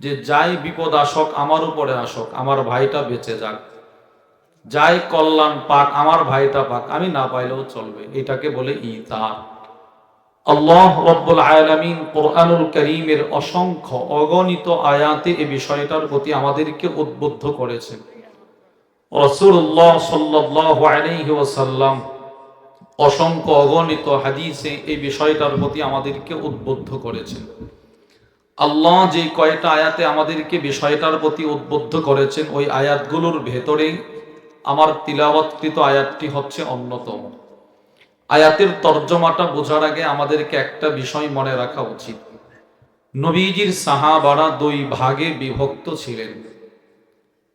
যে যাই বিপদ আসক আমার উপরে আসক, আমার ভাইটা বেঁচে যাক, যাই কল্যাণ পাক আমার ভাইটা পাক, আমি না পাইলেও চলবে। এটাকে বলে ইতার। আল্লাহ রাব্বুল আলামিন কোরআনুল কারীমের অসংখ্য অগণিত আয়াতে এই বিষয়টার প্রতি আমাদেরকে উদ্বুদ্ধ করেছেন। রাসূলুল্লাহ সাল্লাল্লাহু আলাইহি ওয়াসাল্লাম অসংখ্য অগণিত হাদিসে এই বিষয়টার প্রতি আমাদেরকে উদ্বুদ্ধ করেছেন। আল্লাহ যে কয়টা আয়াতে আমাদেরকে বিষয়টার প্রতি উদ্বুদ্ধ করেছেন, ওই আয়াতগুলোর ভেতরে আমার তিলাওয়াতকৃত আয়াতটি হচ্ছে অন্যতম। আয়াতের তর্জমাটা বোঝার আগে আমাদেরকে একটা বিষয় মনে রাখা উচিত। নবীজির সাহাবারা দুই ভাগে বিভক্ত ছিলেন।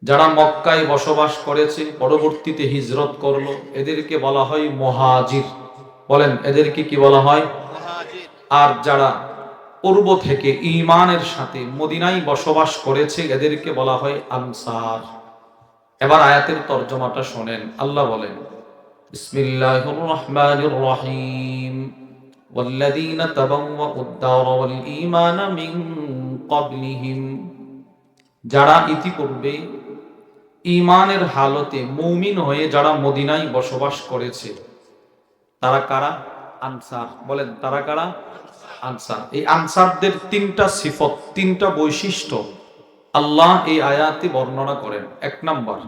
যারা মক্কায় বসবাস করেছে, পরবর্তীতে হিজরত করলো, এদেরকে বলা হয় মুহাজির। বলেন, এদেরকে কি বলা হয়? আর যারা পূর্ব থেকে ঈমানের সাথে মদিনায় বসবাস করেছে, এদেরকে বলা হয় আনসার। এবার আয়াতের তর্জমাটা শোনেন। আল্লাহ বলেন, বিসমিল্লাহির রহমানির রহিম, ওয়াল্লাযীনা তাবাওয়াউদ দার ওয়াল ঈমানা মিন ক্বাবলিহিম, যারা ইতিপূর্বে ঈমানের হালতে মুমিন হয়ে যারা মদিনায় বসবাস করেছে, তারা কারা? আনসার। বলেন, তারা কারা? আনসার। এই আনসারদের তিনটা সিফত, তিনটা বৈশিষ্ট্য আল্লাহ এই আয়াতে বর্ণনা করেন। এক নাম্বার,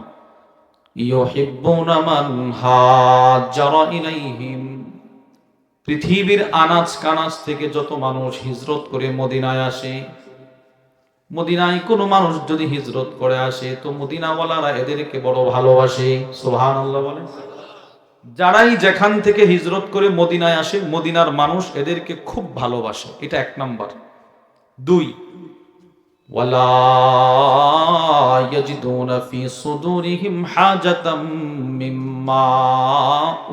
ইউহিব্বুনা মান হাজ্জারা ইলাইহিম, পৃথিবীর আনাজ কানাজ থেকে যত মানুষ হিজরত করে মদিনায় আসে, মদিনায় কোনো মানুষ যদি হিজরত করে আসে তো মদিনাওয়ালারা এদেরকে বড় ভালোবাসে। সুবহানাল্লাহ বলেন। যারাই যেখান থেকে হিজরত করে মদিনায় আসে, মদিনার মানুষ এদেরকে খুব ভালোবাসে। এটা এক নাম্বার। দুই, ওয়ালা ইয়াজিদুনা ফি সুদুরিহিম হাজাতাম মিম্মা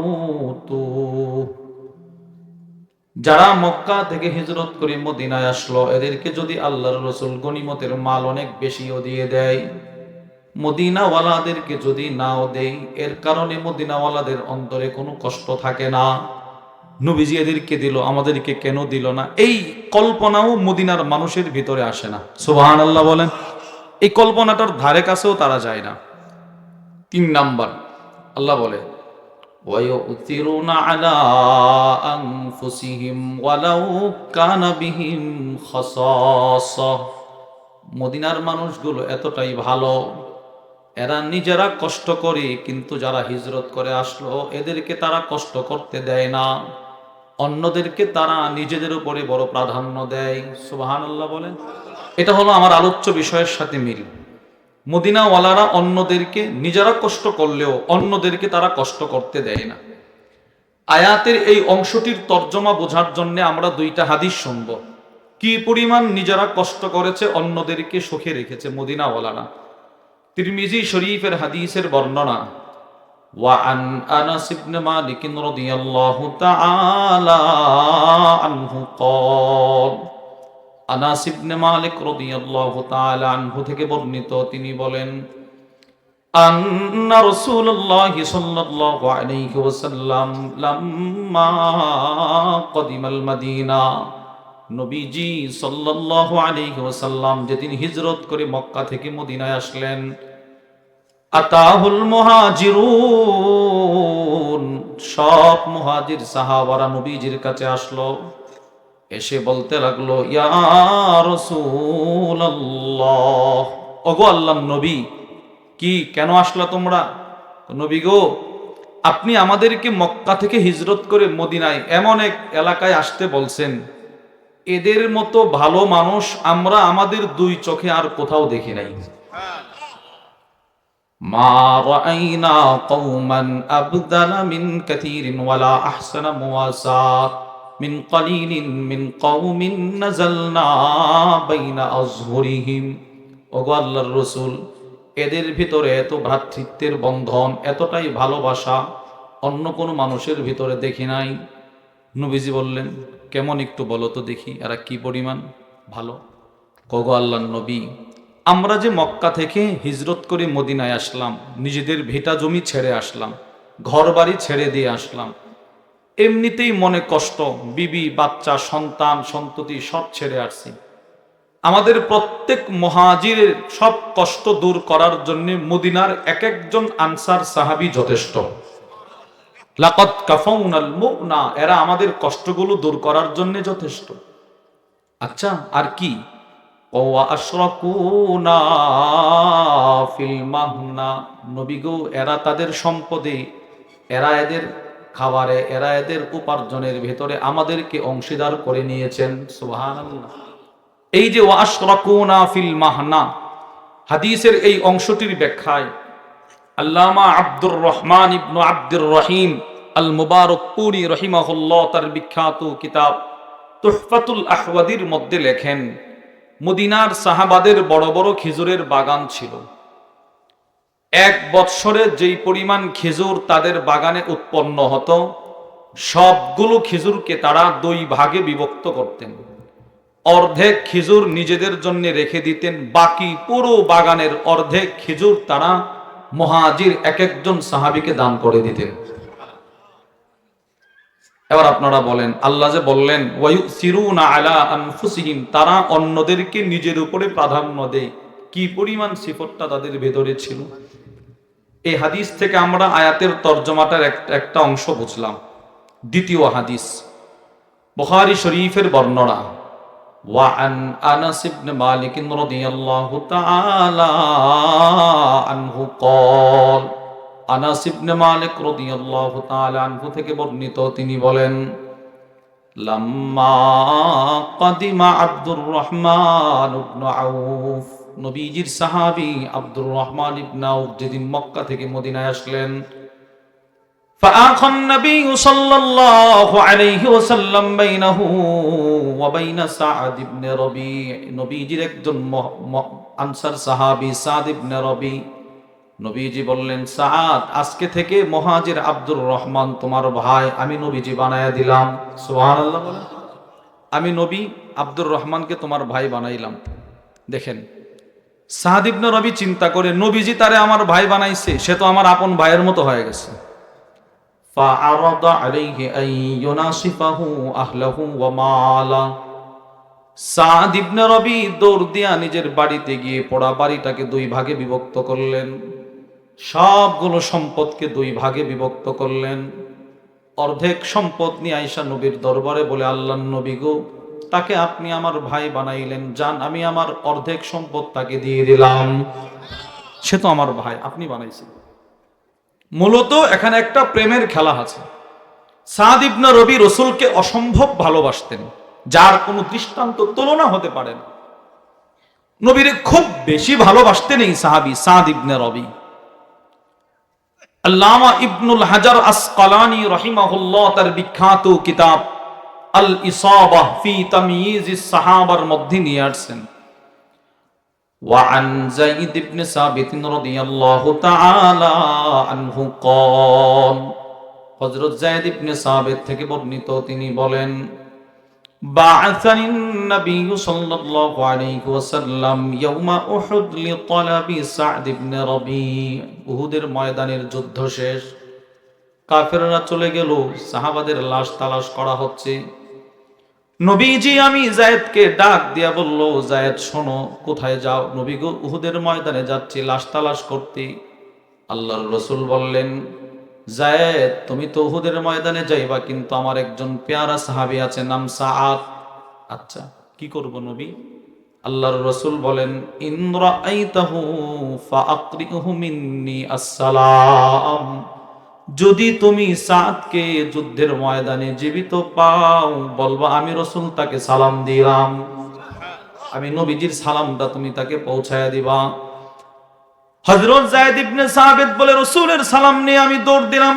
উতু, যারা মক্কা থেকে হিজরত করে মদিনায় আসলো, এদেরকে যদি আল্লাহর রাসূল গনিমতের মাল অনেক বেশিও দিয়ে দেয়, মদিনাওয়ালাদেরকে যদি নাও দেই, এর কারণে মদিনাওয়ালাদের অন্তরে কোনো কষ্ট থাকে না। নবীজি এদেরকে দিল, আমাদেরকে কেন দিল না, এই কল্পনাও মদিনার মানুষের ভিতরে আসে না। সুবহানাল্লাহ বলেন। এই কল্পনাটার ধারে কাছেও তারা যায় না। তিন নাম্বার, আল্লাহ বলে, وَيُؤْثِرُونَ عَلَى أَنفُسِهِمْ وَلَوْ كَانَ بِهِمْ خَصَاصَةٌ, মদিনার মানুষগুলো এতটাই ভালো, এরা নিজেরা কষ্ট করে, কিন্তু যারা হিজরত করে আসলো এদেরকে তারা কষ্ট করতে দেয় না, অন্যদেরকে তারা নিজেদের উপরে বড় প্রাধান্য দেয়। সুবহানাল্লাহ বলেন। এটা হলো আমার আলোচ্য বিষয়ের সাথে মিল। মদিনাওয়ালারা অন্যদেরকে, নিজেরা কষ্ট করলেও অন্যদেরকে তারা কষ্ট করতে দেয় না। আয়াতের এই অংশটির তর্জমা বোঝার জন্য আমরা দুইটা হাদিস শুনব। কি পরিমাণ নিজেরা কষ্ট করেছে, অন্যদেরকে সুখে রেখেছে মদিনাওয়ালারা। তিরমিজি শরীফের হাদিসের বর্ণনা, ওয়ান আনাস ইবনে মালিক রাদিয়াল্লাহু তাআলা আনহু ক্বাল, আনাস ইবনে মালিক রাদিয়াল্লাহু তাআলা আনহু থেকে বর্ণিত, তিনি বলেন, আন্না রাসূলুল্লাহ সাল্লাল্লাহু আলাইহি ওয়াসাল্লাম লাম্মা কদিমাল মাদিনা, নবীজি সাল্লাল্লাহু আলাইহি ওয়াসাল্লাম যেদিন হিজরত করে মক্কা থেকে মদিনায় আসলেন, আতাহুল মুহাজিরুন, সব মুহাজির সাহাবারা নবীজির কাছে আসলো, এসে বলতে লাগলো, ইয়া রাসূলুল্লাহ, ওগো আল্লাহর নবী, কি কেন আসলা তোমরা? নবী গো, আপনি আমাদেরকে মক্কা থেকে হিজরত করে মদিনায় এমন এক এলাকায় আসতে বলছেন, এদের মতো ভালো মানুষ আমরা আমাদের দুই চোখে আর কোথাও দেখি নাই। মা রাআইনা কওমান আবদালা মিন কাসীরিন ওয়ালা আহসানা মুওয়াসাত মিন কলিলিন মিন কওমিন নাযালনা বাইনা আযহুরিহিম। ওগো আল্লাহর রাসূল, এদের ভিতরে এত ভ্রাতৃত্বের বন্ধন, এতটাই ভালোবাসা অন্য কোনো মানুষের ভিতরে দেখি নাই। নবীজি বললেন, কেমন একটু বলো তো দেখি, এরা কি পরিমাণ ভালো। ওগো আল্লাহর নবী, আমরা যে মক্কা থেকে হিজরত করে মদিনায় আসলাম, নিজেদের ভিটা জমি ছেড়ে আসলাম, ঘর বাড়ি ছেড়ে দিয়ে আসলাম, এমনিতেই মনে কষ্ট, বিবি বাচ্চা সন্তান সন্ততি সব ছেড়ে আসছি, আমাদের প্রত্যেক মুহাজিরের সব কষ্ট দূর করার জন্য মদিনার এক একজন আনসার সাহাবী যথেষ্ট। লাকাদ কাফাউনাল মুনা, এরা আমাদের কষ্টগুলো দূর করার জন্য যথেষ্ট। আচ্ছা, আর কি? ওয়া আশরাকুনা ফিল মাহনা, নবী গো, এরা তাদের সম্পদে, এরা এদের খাবারে, এরা এদের উপার্জনের ভেতরে আমাদেরকে অংশীদার করে নিয়েছেন। সুবহানাল্লাহ। এই যে ওয়া আশরাকুনা ফিল মাহনা, হাদিসের এই অংশটির ব্যাখ্যায় আল্লামা আব্দুর রহমান ইবনু আব্দুর রহিম আল মুবারকপুরি রহিমাহুল্লাহ তার বিখ্যাত কিতাব তুহফাতুল আহওয়াদির মধ্যে লেখেন, মদিনার সাহাবাদের বড় বড় খেজুরের বাগান ছিল। এক বৎসরে যেই পরিমাণ খেজুর তাদের বাগানে উৎপন্ন হতো, সবগুলো খেজুরকে তারা দুই ভাগে বিভক্ত করতেন। অর্ধেক খেজুর নিজেদের জন্য রেখে দিতেন, বাকি পুরো বাগানের অর্ধেক খেজুর তারা মুহাজির এক একজন সাহাবীকে দান করে দিতেন। এবার আপনারা বলেন, আল্লাহ যে বললেন ওয়ায়ুসিরুনা আলা আনফুসিহিম, তারা অন্যদেরকে নিজের উপরে প্রাধান্য দেয়, কি পরিমাণ সিফতটা তাদের ভেতরে ছিল। এই হাদিস থেকে আমরা আয়াতের তরজমাটার একটা অংশ বুঝলাম। দ্বিতীয় হাদিস, বুখারী শরীফের বর্ণনা, وعن أنس بن مالك رضي الله تعالى عنه قال, আনাস ইবনে মালিক রাদিয়াল্লাহু তাআলা আনহু থেকে বর্ণিত, তিনি বলেন, লাম্মা কাদিমা আব্দুর রহমান ইবনে আউফ, নবীজির সাহাবী আব্দুর রহমান ইবনে আউফ যেদিন মক্কা থেকে মদিনায় আসলেন, فآخى النبي صلى الله عليه وسلم بينه وبين سعد بن ربيع, নবীজির একজন আনসার সাহাবী সাদ ইবনে রবি, নবীজি বললেন, সাদ, আজকে থেকে মুহাজির আব্দুর রহমান তোমার ভাই আমি নবীজি বানায়া দিলাম। সুবহানাল্লাহ বলেন। আমি নবী আব্দুর রহমানকে তোমার ভাই বানাইলাম। দেখেন, সাদ ইবনে রবি চিন্তা করে, নবীজি তারে আমার ভাই বানাইছে, সে তো আমার আপন ভাইয়ের মতো হয়ে গেছে। فعرض عليه أن يناصفه أهله وماله, সাদ ইবনে রবি দৌড় দিয়া নিজের বাড়িতে গিয়ে পোড়া বাড়িটাকে দুই ভাগে বিভক্ত করলেন, সবগুলো সম্পদকে দুই ভাগে বিভক্ত করলেন। অর্ধেক সম্পদ নিয়ে আয়েশা নবীর দরবারে বলে, আল্লাহর নবী গো, তাকে আপনি আমার ভাই বানাইলেন, যান আমি আমার অর্ধেক সম্পদ তাকে দিয়ে দিলাম, সে তো আমার ভাই, আপনি বানাইছেন। মূলত এখানে একটা প্রেমের খেলা আছে। সাদ ইবনে রবি রাসূলকে অসম্ভব ভালোবাসতেন, যার কোনো দৃষ্টান্ত তুলনা হতে পারে না। নবীরে খুব বেশি ভালোবাসতেন এই সাহাবী সাদ ইবনে রবি। আল্লামা ইবনুল হাজার আসকালানী রাহিমাহুল্লাহ তার বিখ্যাত কিতাব আল ইসাবাহ ফি তাময়িজিস সাহাবার মধ্যে নিয়ে আসছেন, وعن زيد بن ثابت رضي الله تعالى عنه قال, হযরত যায়েদ ইবনে সাবিত থেকে বর্ণিত, তিনি বলেন, بعثني النبي صلى الله عليه وسلم يوم أحد لطلب سعد بن ربيع, উহুদের ময়দানের যুদ্ধ শেষ, কাফেররা চলে গেল, সাহাবাদের লাশ তালাশ করা হচ্ছে। নবীজি আমি যায়েদকে ডাক দিয়া বলল, যায়েদ শোনো, কোথায় যাও? নবী গো, উহুদের ময়দানে যাচ্ছি লাশ তালাশ করতে। আল্লাহর রাসূল বললেন, যায়েদ, তুমি তো উহুদের ময়দানে যাইবা, কিন্তু আমার একজন পেয়ারা সাহাবী আছে, নাম সাআদ। আচ্ছা, কি করব নবী? আল্লাহর রাসূল বলেন, ইন রাআইতাহু ফাআকরিহু মিন্নি আসসালাম, যদি তুমি সাদকে যুদ্ধের ময়দানে জীবিত পাও, বলবা আমি রাসূল তাকে সালাম দিলাম, আমি নবীজির সালামটা তুমি তাকে পৌঁছায়া দিবা। হযরত যায়েদ ইবনে সাবিত বলে, রাসূলের সালাম নিয়ে আমি দৌড় দিলাম।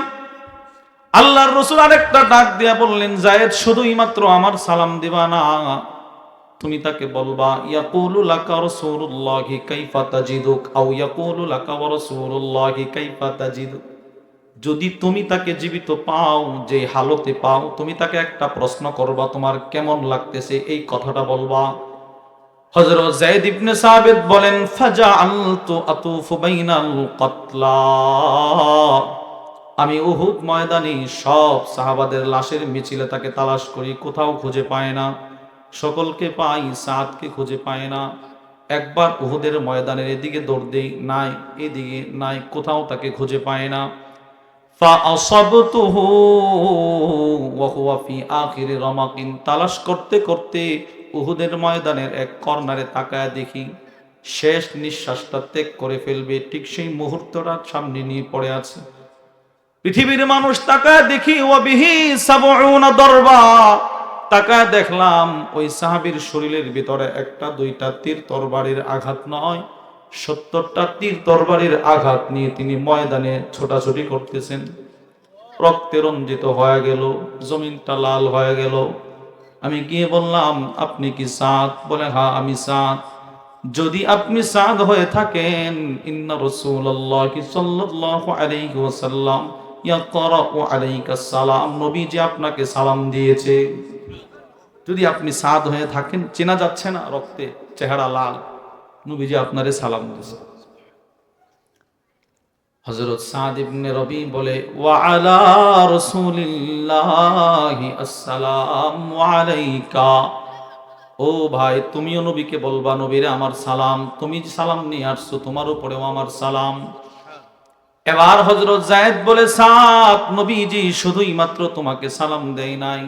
আল্লাহর রাসূল আরেকটা ডাক দিয়া বললেন, যায়েদ, শুধুই মাত্র আমার সালাম দিবা না, তুমি তাকে বলবা, ইয়াকুলু লাকা রাসূলুল্লাহি কাইফা তাজিদুক, আও ইয়াকুলু লাকা ওয়া রাসূলুল্লাহি কাইফা তাজিদুক, যদি তুমি তাকে জীবিত পাও, যে হালতে পাও, তুমি তাকে একটা প্রশ্ন করবা, তোমার কেমন লাগতেছে, এই কথাটা বলবা। হযরত যায়েদ ইবনে সাবিত বলেন, ফাজআলতু আতুফু বাইনাল কতলা, আমি উহুদ ময়দানে সব সাহাবাদের লাশের মিছিলে তাকে তালাশ করি, কোথাও খুঁজে পাই না। সকলকে পাই, সাদকে খুঁজে পায় না। একবার উহুদের ময়দানের এদিকে দৌড় দেই, নাই, এদিকে নাই, কোথাও তাকে খুঁজে পায় না। ফাআসাবতুহু ওয়া হুয়া ফি আখিরি রামাকিন, তালাশ করতে করতে উহুদের ময়দানের এক কর্নারে তাকায় দেখি শেষ নিঃশ্বাসটা ত্যাগ করে ফেলবে, ঠিক সেই মুহূর্তটা সামনে নিয়ে পড়ে আছে। পৃথিবীর মানুষ তাকায় দেখি ওয়া বিহি সাবউনা দরবা, তাকায় দেখলাম ওই সাহাবীর শরীরের ভিতরে একটা দুইটা তীর তরবারির আঘাত নয়, 70টা তীর তরবারির আঘাত নিয়ে তিনি ময়দানে ছোটাছুটি করতেছেন। রক্তে রঞ্জিত হয়ে গেল, জমিনটা লাল হয়ে গেল। আমি গিয়ে বললাম, আপনি কি সাদ? বলে, হ্যাঁ আমি সাদ। যদি আপনি সাদ হয়ে থাকেন, ইন্না রাসূলুল্লাহি সাল্লাল্লাহু আলাইহি ওয়াসাল্লাম ইয়াকরাউ আলাইকা সালাম, নবীজি আপনাকে সালাম দিয়েছে। যদি আপনি সাদ হয়ে থাকেন, চেনা যাচ্ছে না, রক্তে চেহারা লাল, নবীজি আপনারে সালাম দিয়েছে। হযরত সাদ ইবনে রবি বলে, ওয়া আলা রাসূলিল্লাহি আসসালামু আলাইকা, ও ভাই তুমিও নবীকে বলবা, নবীরে আমার সালাম, তুমি সালাম নিয়ে আসছো, তোমার উপরেও আমার সালাম। এবার হযরত যায়েদ বলে, সাদ, নবীজি শুধুই মাত্র তোমাকে সালাম দেয় নাই,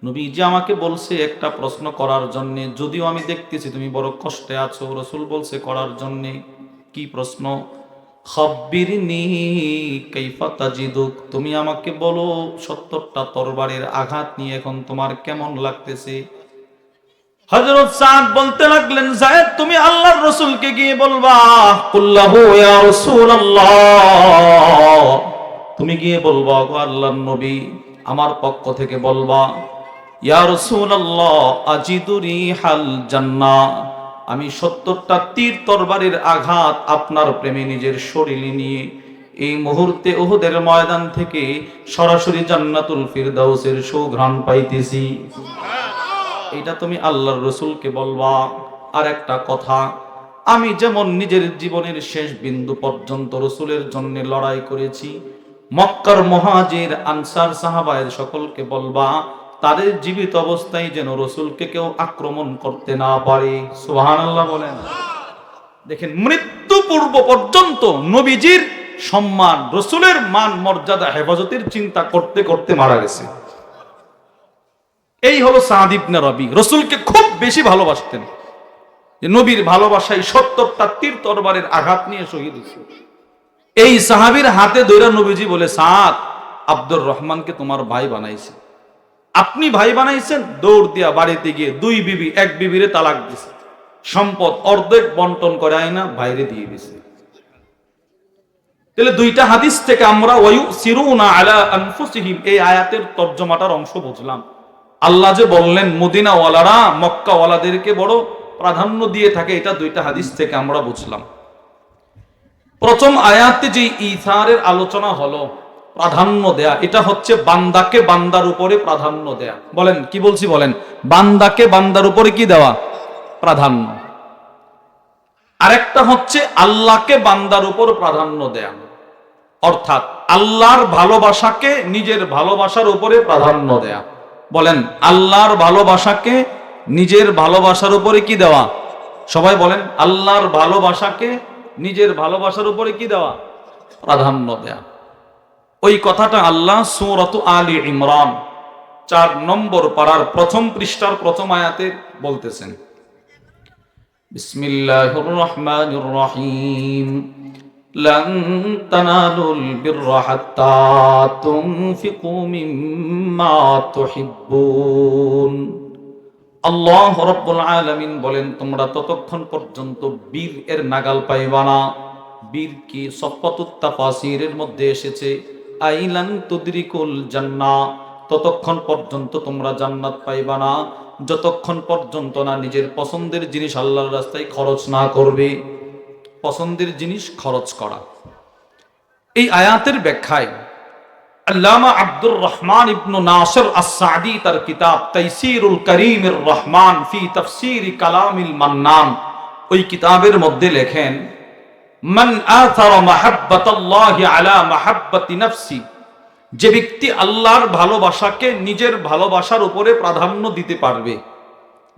নবীজি আমাকে বলছে একটা প্রশ্ন করার জন্য, যদিও আমি দেখতেছি তুমি বড় কষ্টে আছো, রাসূল বলছে করার জন্য। কি প্রশ্ন? খাব্বিরনি কাইফা তাজিদুক, তুমি আমাকে বলো 70টা তরবারির আঘাত নিয়ে এখন তোমার কেমন লাগতেছে? হযরত সাদ বলতে লাগলেন, যায়েদ তুমি আল্লাহর রাসূলকে গিয়ে বলবা, কুল্লাহু ইয়া রাসূলুল্লাহ, তুমি গিয়ে বলবা গো আল্লাহর নবী, আমার পক্ষ থেকে বলবা, ইয়া রাসূলুল্লাহ আজিদু রিহাল জান্নাহ, আমি 70টা তীর তরবারির আঘাত আপনার প্রেমে নিজের শরীরে নিয়ে এই মুহূর্তে উহুদের ময়দান থেকে সরাসরি জান্নাতুল ফিরদাউসের সুঘ্রাণ পাইতেছি। এটা তুমি আল্লাহর রাসূলকে বলবা। আর একটা কথা, আমি যেমন নিজের জীবনের শেষ বিন্দু পর্যন্ত রাসূলের জন্য লড়াই করেছি, মক্কার মুহাজির আনসার সাহাবায়ে সকলকে বলবা, তাদের জীবিত অবস্থায় যেন রাসূলকে কেউ আক্রমণ করতে না পারে। সুবহানাল্লাহ বলেন। দেখেন, মৃত্যু পূর্ব পর্যন্ত নবীজির সম্মান, রাসূলের মান মর্যাদা হেফাজতের চিন্তা করতে করতে মারা গেছে। এই হলো সাদ ইবনে রবি, রাসূলকে খুব বেশি ভালোবাসতেন, যে নবীর ভালোবাসায় 70টা তীর তরবারের আঘাত নিয়ে শহীদ হয়েছে। এই সাহাবীর হাতে ধরে নবীজি বলে, সাদ, আব্দুর রহমানকে তোমার ভাই বানাইছে। আপনি ভাই বানাইছেন? দৌড় দিয়া বাড়িতে গিয়ে 2 বিবি, 1 বিবিরে তালাক দিছে, সম্পদ অর্ধেক বন্টন করে আইনা বাইরে দিয়ে দিছে। তাহলে 2টা হাদিস থেকে আমরা ওয়ায়ুসিরুনা আলা আনফুসিহিম, এই আয়াতের তরজমাটার অংশ বুঝলাম। আল্লাহ যে বললেন মদিনা ওয়ালারা মক্কা ওয়ালাদেরকে বড় প্রাধান্য দিয়ে থাকে, এটা 2টা হাদিস থেকে আমরা বুঝলাম। প্রথম আয়াতে যে ইসারের আলোচনা হলো, প্রাধান্য দেয়া, এটা হচ্ছে বান্দাকে বান্দার উপরে প্রাধান্য দেয়া। বলেন কি বলছি? বলেন, বান্দাকে বান্দার উপরে কি দেওয়া? প্রাধান্য। আরেকটা হচ্ছে আল্লাহকে বান্দার উপর প্রাধান্য দেয়া, অর্থাৎ আল্লাহর ভালোবাসাকে নিজের ভালোবাসার উপরে প্রাধান্য দেয়া। বলেন, আল্লাহর ভালোবাসাকে নিজের ভালোবাসার উপরে কি দেওয়া? সবাই বলেন, আল্লাহর ভালোবাসাকে নিজের ভালোবাসার উপরে কি দেওয়া? প্রাধান্য দেয়া। ওই কথাটা আল্লাহ সূরাত আলী ইমরান 4 নম্বর পারার প্রথম পৃষ্ঠার প্রথম আয়াতে বলতেছেন। বিসমিল্লাহির রহমানির রহিম, লান তানালুল বিররা হাত্তা তুনফিকু মিম্মা তুহিব্বুন। আল্লাহ রাব্বুল আলামিন বলেন, তোমরা ততক্ষণ পর্যন্ত বীর এর নাগাল পাইবা না। বীর কি? সফাতুত তাফাসিরের মধ্যে এসেছে আইলান তুদরিকুল জান্নাহ, ততক্ষণ পর্যন্ত তোমরা জান্নাত পাইবা না যতক্ষণ পর্যন্ত না নিজের পছন্দের জিনিস আল্লাহর রাস্তায় খরচ না করবে। পছন্দের জিনিস খরচ করা। এই আয়াতের ব্যাখ্যায় আল্লামা আব্দুর রহমান ইবনে নাসির আস-সাদি তার কিতাব তাইসিরুল কারীমির রহমান ফি তাফসীর কালামিল মান্নান, ওই কিতাবের মধ্যে লেখেন, মান আথারা মাহাব্বাতাল্লাহি আলা মাহাব্বাতি নাফসি, যে ব্যক্তি আল্লাহর ভালোবাসাকে নিজের ভালোবাসার উপরে প্রাধান্য দিতে পারবে,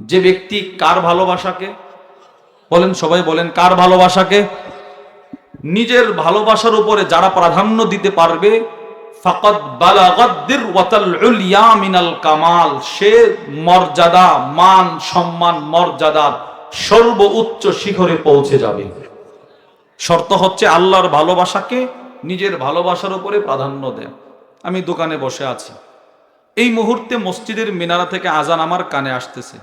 যে ব্যক্তি কার ভালোবাসাকে, বলেন সবাই বলেন, কার ভালোবাসাকে? নিজের ভালোবাসার উপরে যারা প্রাধান্য দিতে পারবে, ফাকাদ বালাগাদ দিরওয়াতাল উলিয়া মিনাল কামাল, সে মর্যাদা, মান, সম্মান, মর্যাদার সর্বোচ্চ শিখরে পৌঁছে যাবে। শর্ত হচ্ছে আল্লাহর ভালোবাসাকে নিজের ভালোবাসার উপরে প্রাধান্য দেয়। আমি দোকানে বসে আছি, এই মুহূর্তে মসজিদের মিনারা থেকে আজান আমার কানে আসতেছে।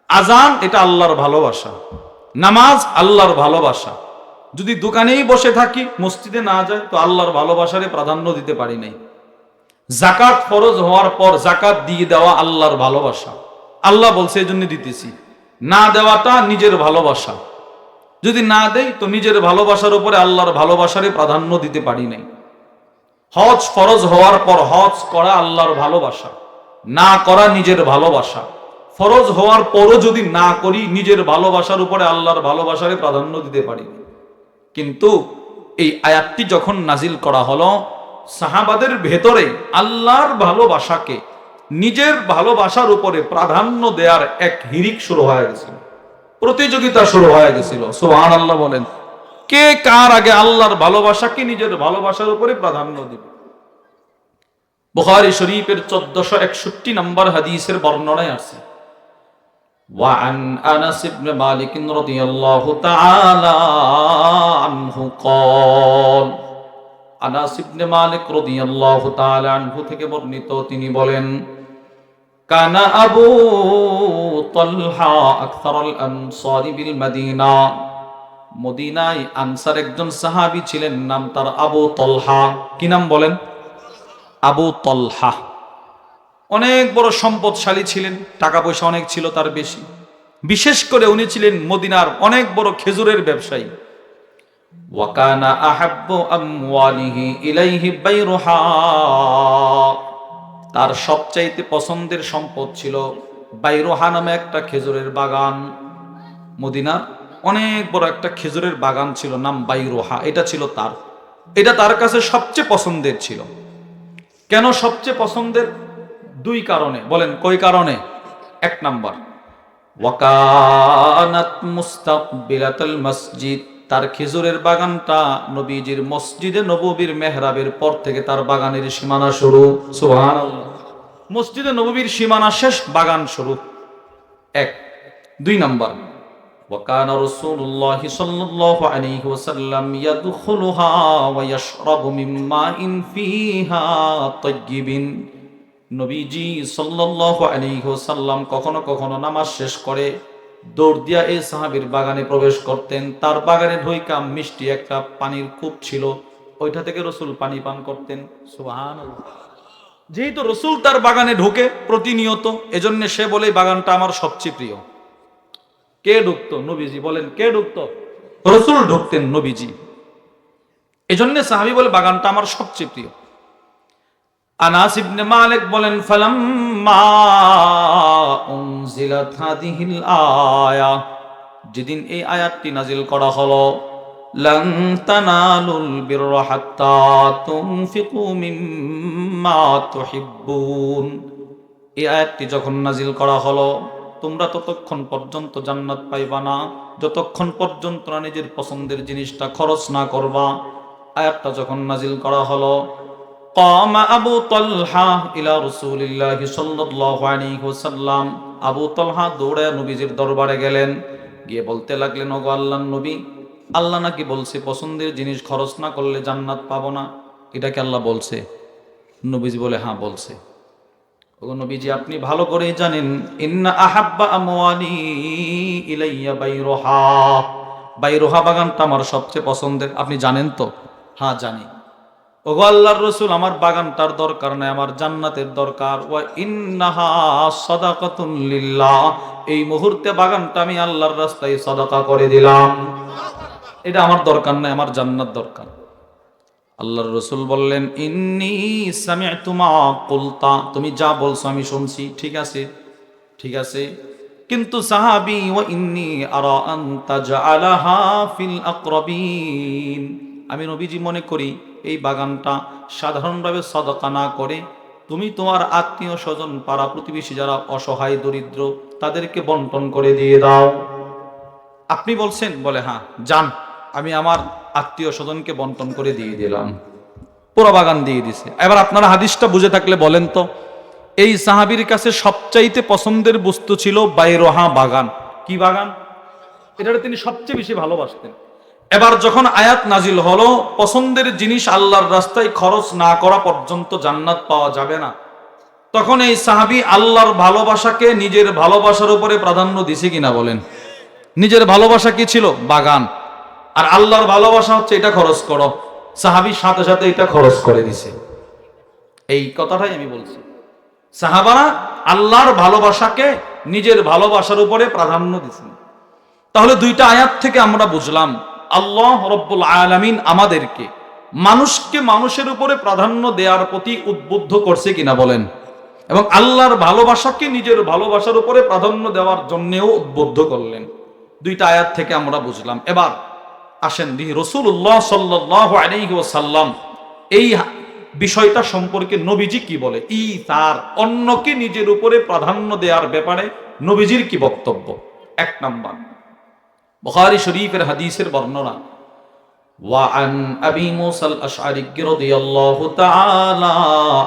আজান এটা আল্লাহর ভালোবাসা, নামাজ আল্লাহর ভালোবাসা। যদি দোকানেই বসে থাকি, মসজিদে না যায়, তো আল্লাহর ভালোবাসারে প্রাধান্য দিতে পারি নাই। জাকাত ফরজ হওয়ার পর জাকাত দিয়ে দেওয়া আল্লাহর ভালোবাসা, আল্লাহ বলছে এই জন্য দিতেছি। না দেওয়াটা নিজের ভালোবাসা, যদি না দেই তো নিজের ভালোবাসার উপরে আল্লাহর ভালোবাসারে প্রাধান্য দিতে পারি নাই। হজ ফরজ হওয়ার পর হজ করা আল্লাহর ভালোবাসা, না করা নিজের ভালোবাসা। ফরজ হওয়ার পরও যদি না করি, নিজের ভালোবাসার উপরে আল্লাহর ভালোবাসারে প্রাধান্য দিতে পারি। কিন্তু এই আয়াতটি যখন নাজিল করা হলো, সাহাবাদের ভেতরে আল্লাহর ভালোবাসাকে নিজের ভালোবাসার উপরে প্রাধান্য দেওয়ার এক হিরিক শুরু হয়ে গেছিল, প্রতিযোগিতা শুরু হয়ে গেছিল। সুবহানাল্লাহ বলেন, কে কার আগে আল্লাহর ভালোবাসাকে নিজের ভালোবাসার উপরে প্রাধান্য দিবে। বুখারী শরীফের 1461 নম্বর হাদিসের বর্ণনায় আছে, وعن أنس بن مالك رضي الله تعالى عنه قال, আনাস ইবনে মালিক রাদিয়াল্লাহু তাআলা আনহু থেকে বর্ণিত, তিনি বলেন, কানা আবু তালহা আকসারুল আনসারি বিল মদিনা, মদিনায় আনসার একজন সাহাবী ছিলেন, নাম তার আবু তালহা। কি নাম বলেন? আবু তালহা। অনেক বড় সম্পদশালী ছিলেন, টাকা পয়সা অনেক ছিল তার বেশি। বিশেষ করে উনি ছিলেন মদিনার অনেক বড় খেজুরের ব্যবসায়ী। ওয়াকানা আহাব্বু আমওয়ালিহি ইলাইহি বাইরুহা, তার সবচাইতে পছন্দের সম্পদ ছিল বাইরুহা নামে একটা খেজুরের বাগান। মদিনার অনেক বড় একটা খেজুরের বাগান ছিল, নাম বাইরুহা। এটা ছিল তার, এটা তার কাছে সবচেয়ে পছন্দের ছিল। কেন সবচেয়ে পছন্দের? দুই কারণে। বলেন কই কারণে? এক নাম্বার, ওয়াকানাত মুস্তাকবিলাতাল মসজিদ, তার খেজুরের বাগানটা নবীজির মসজিদে নববীর মেহরাবের পর থেকে তার বাগানের সীমানা শুরু। সুবহানাল্লাহ, মসজিদে নববীর সীমানা শেষ, বাগান শুরু। এক। দুই নাম্বার, ওয়াকানা রাসূলুল্লাহি সাল্লাল্লাহু আলাইহি ওয়াসাল্লাম ইয়াদখুলুহা ওয়া ইয়াশরাবু মিন মাইন ফিহা তাইয়্যিবিন, নবীজি সাল্লাল্লাহু আলাইহি ওয়াসাল্লাম কখনো কখনো নামাজ শেষ করে দৌড় দিয়া এই সাহাবীর বাগানে প্রবেশ করতেন। তার বাগানে ঢুইকা মিষ্টি একটা পানির কূপ ছিল, ওইটা থেকে রাসূল পানি পান করতেন। সুবহানাল্লাহ। যেহেতু রাসূল তার বাগানে ঢোকে প্রতিনিয়ত, এজন্য সে বলে বাগানটা আমার সবচেয়ে প্রিয়। কে ঢুকতো? নবীজি। বলেন কে ঢুকতো? রাসূল ঢুকতেন, নবীজি। এজন্য সাহাবী বলে বাগানটা আমার সবচেয়ে প্রিয়। আনাস ইবনে মালিক বলেন, ফালাম্মা উনজিলাত হাদিহিল আয়া, যেদিন এই আয়াতটি নাজিল করা হলো, লান তানালুল বিররা হাত্তা তুনফিকু মিম্মা তুহিব্বুন, এই আয়াতটি যখন নাজিল করা হলো, তোমরা ততক্ষণ পর্যন্ত জান্নাত পাইবা না যতক্ষণ পর্যন্ত না নিজের পছন্দের জিনিসটা খরচ না করবা। আয়াতটা যখন নাজিল করা হলো, قام আবু তালহা ইলা রাসূলিল্লাহি সাল্লাল্লাহু আলাইহি ওয়াসাল্লাম, আবু তালহা দৌড়ে নবীজির দরবারে গেলেন, গিয়ে বলতে লাগলেন, ওগো আল্লাহর নবী, আল্লাহ নাকি বলছে পছন্দের জিনিস খরচ না করলে জান্নাত পাবো না, এটা কি আল্লাহ বলছে? নবীজি বলে, হ্যাঁ বলছে। ওগো নবীজি, আপনি ভালো করেই জানেন, ইন্না আহাব্বা আমওয়ালি ইলাইয়া বাইরুহা, বাইরুহা বাগানটা আমার সবচেয়ে পছন্দের, আপনি জানেন তো? হ্যাঁ জানি। ওগো আল্লাহর রাসূল, আমার বাগানটার দরকার নাই, আমার জান্নাতের দরকার। ওয়া ইন্নাহা সাদাকাতুন লিল্লাহ, এই মুহূর্তে বাগানটা আমি আল্লাহর রাস্তায় সাদাকা করে দিলাম, এটা আমার দরকার নাই, আমার জান্নাত দরকার। আল্লাহর রাসূল বললেন, ইন্নী সামি'তু মা কুলতা, তুমি যা বলছো আমি শুনছি, ঠিক আছে ঠিক আছে, কিন্তু সাহাবী, ওয়া ইন্নী আরা আন তাজআলাহা ফিল আকরাবিন, আমি নবীজি মনে করি এই বাগানটা সাধারণভাবে সাদাকা না করে তুমি তোমার আত্মীয় স্বজন, পাড়া প্রতিবেশী যারা অসহায় দরিদ্র তাদেরকে বন্টন করে দিয়ে দাও। আপনি বলছেন, বলে হ্যাঁ যান, আমি আমার আত্মীয় স্বজনকে বন্টন করে দিয়ে দিলাম। পুরো বাগান দিয়ে দিছে। এবার আপনারা হাদিসটা বুঝে থাকলে বলেন তো, এই সাহাবীর কাছে সবচাইতে পছন্দের বস্তু ছিল বাইরোহা বাগান। কি বাগান? এটা তিনি সবচেয়ে বেশি ভালোবাসতেন। এবার যখন আয়াত নাজিল হলো, পছন্দের জিনিস আল্লাহর রাস্তায় খরচ না করা পর্যন্ত জান্নাত পাওয়া যাবে না, তখন এই সাহাবী আল্লাহর ভালোবাসাকে নিজের ভালোবাসার উপরে প্রাধান্য দিছে কিনা বলেন? নিজের ভালোবাসা কি ছিল? বাগান। আর আল্লাহর ভালোবাসা হচ্ছে এটা খরচ করো। সাহাবীর সাথে সাথে এটা খরচ করে দিছে। এই কথাটাই আমি বলছি, সাহাবারা আল্লাহর ভালোবাসাকে নিজের ভালোবাসার উপরে প্রাধান্য দিছেন। তাহলে দুইটা আয়াত থেকে আমরা বুঝলাম আল্লাহ রব্বুল আলামিন আমাদেরকে মানুষকে মানুষের উপরে প্রাধান্য দেওয়ার প্রতি উদ্বুদ্ধ করছে কিনা বলেন, এবং আল্লাহর ভালোবাসাকে নিজের ভালোবাসার উপরে প্রাধান্য দেওয়ার জন্যও উদ্বুদ্ধ করলেন। দুইটা আয়াত থেকে আমরা বুঝলাম। এবার আসেন দেখি রাসূলুল্লাহ সাল্লাল্লাহু আলাইহি ওয়াসাল্লাম এই বিষয়টা সম্পর্কে নবীজি কি বলে, তার অন্যকে নিজের উপরে প্রাধান্য দেওয়ার ব্যাপারে নবীজির কি বক্তব্য। এক নাম্বার, বুখারী শরীফের হাদিসের বর্ণনা, وعن أبي موسى الأشعري رضي الله تعالى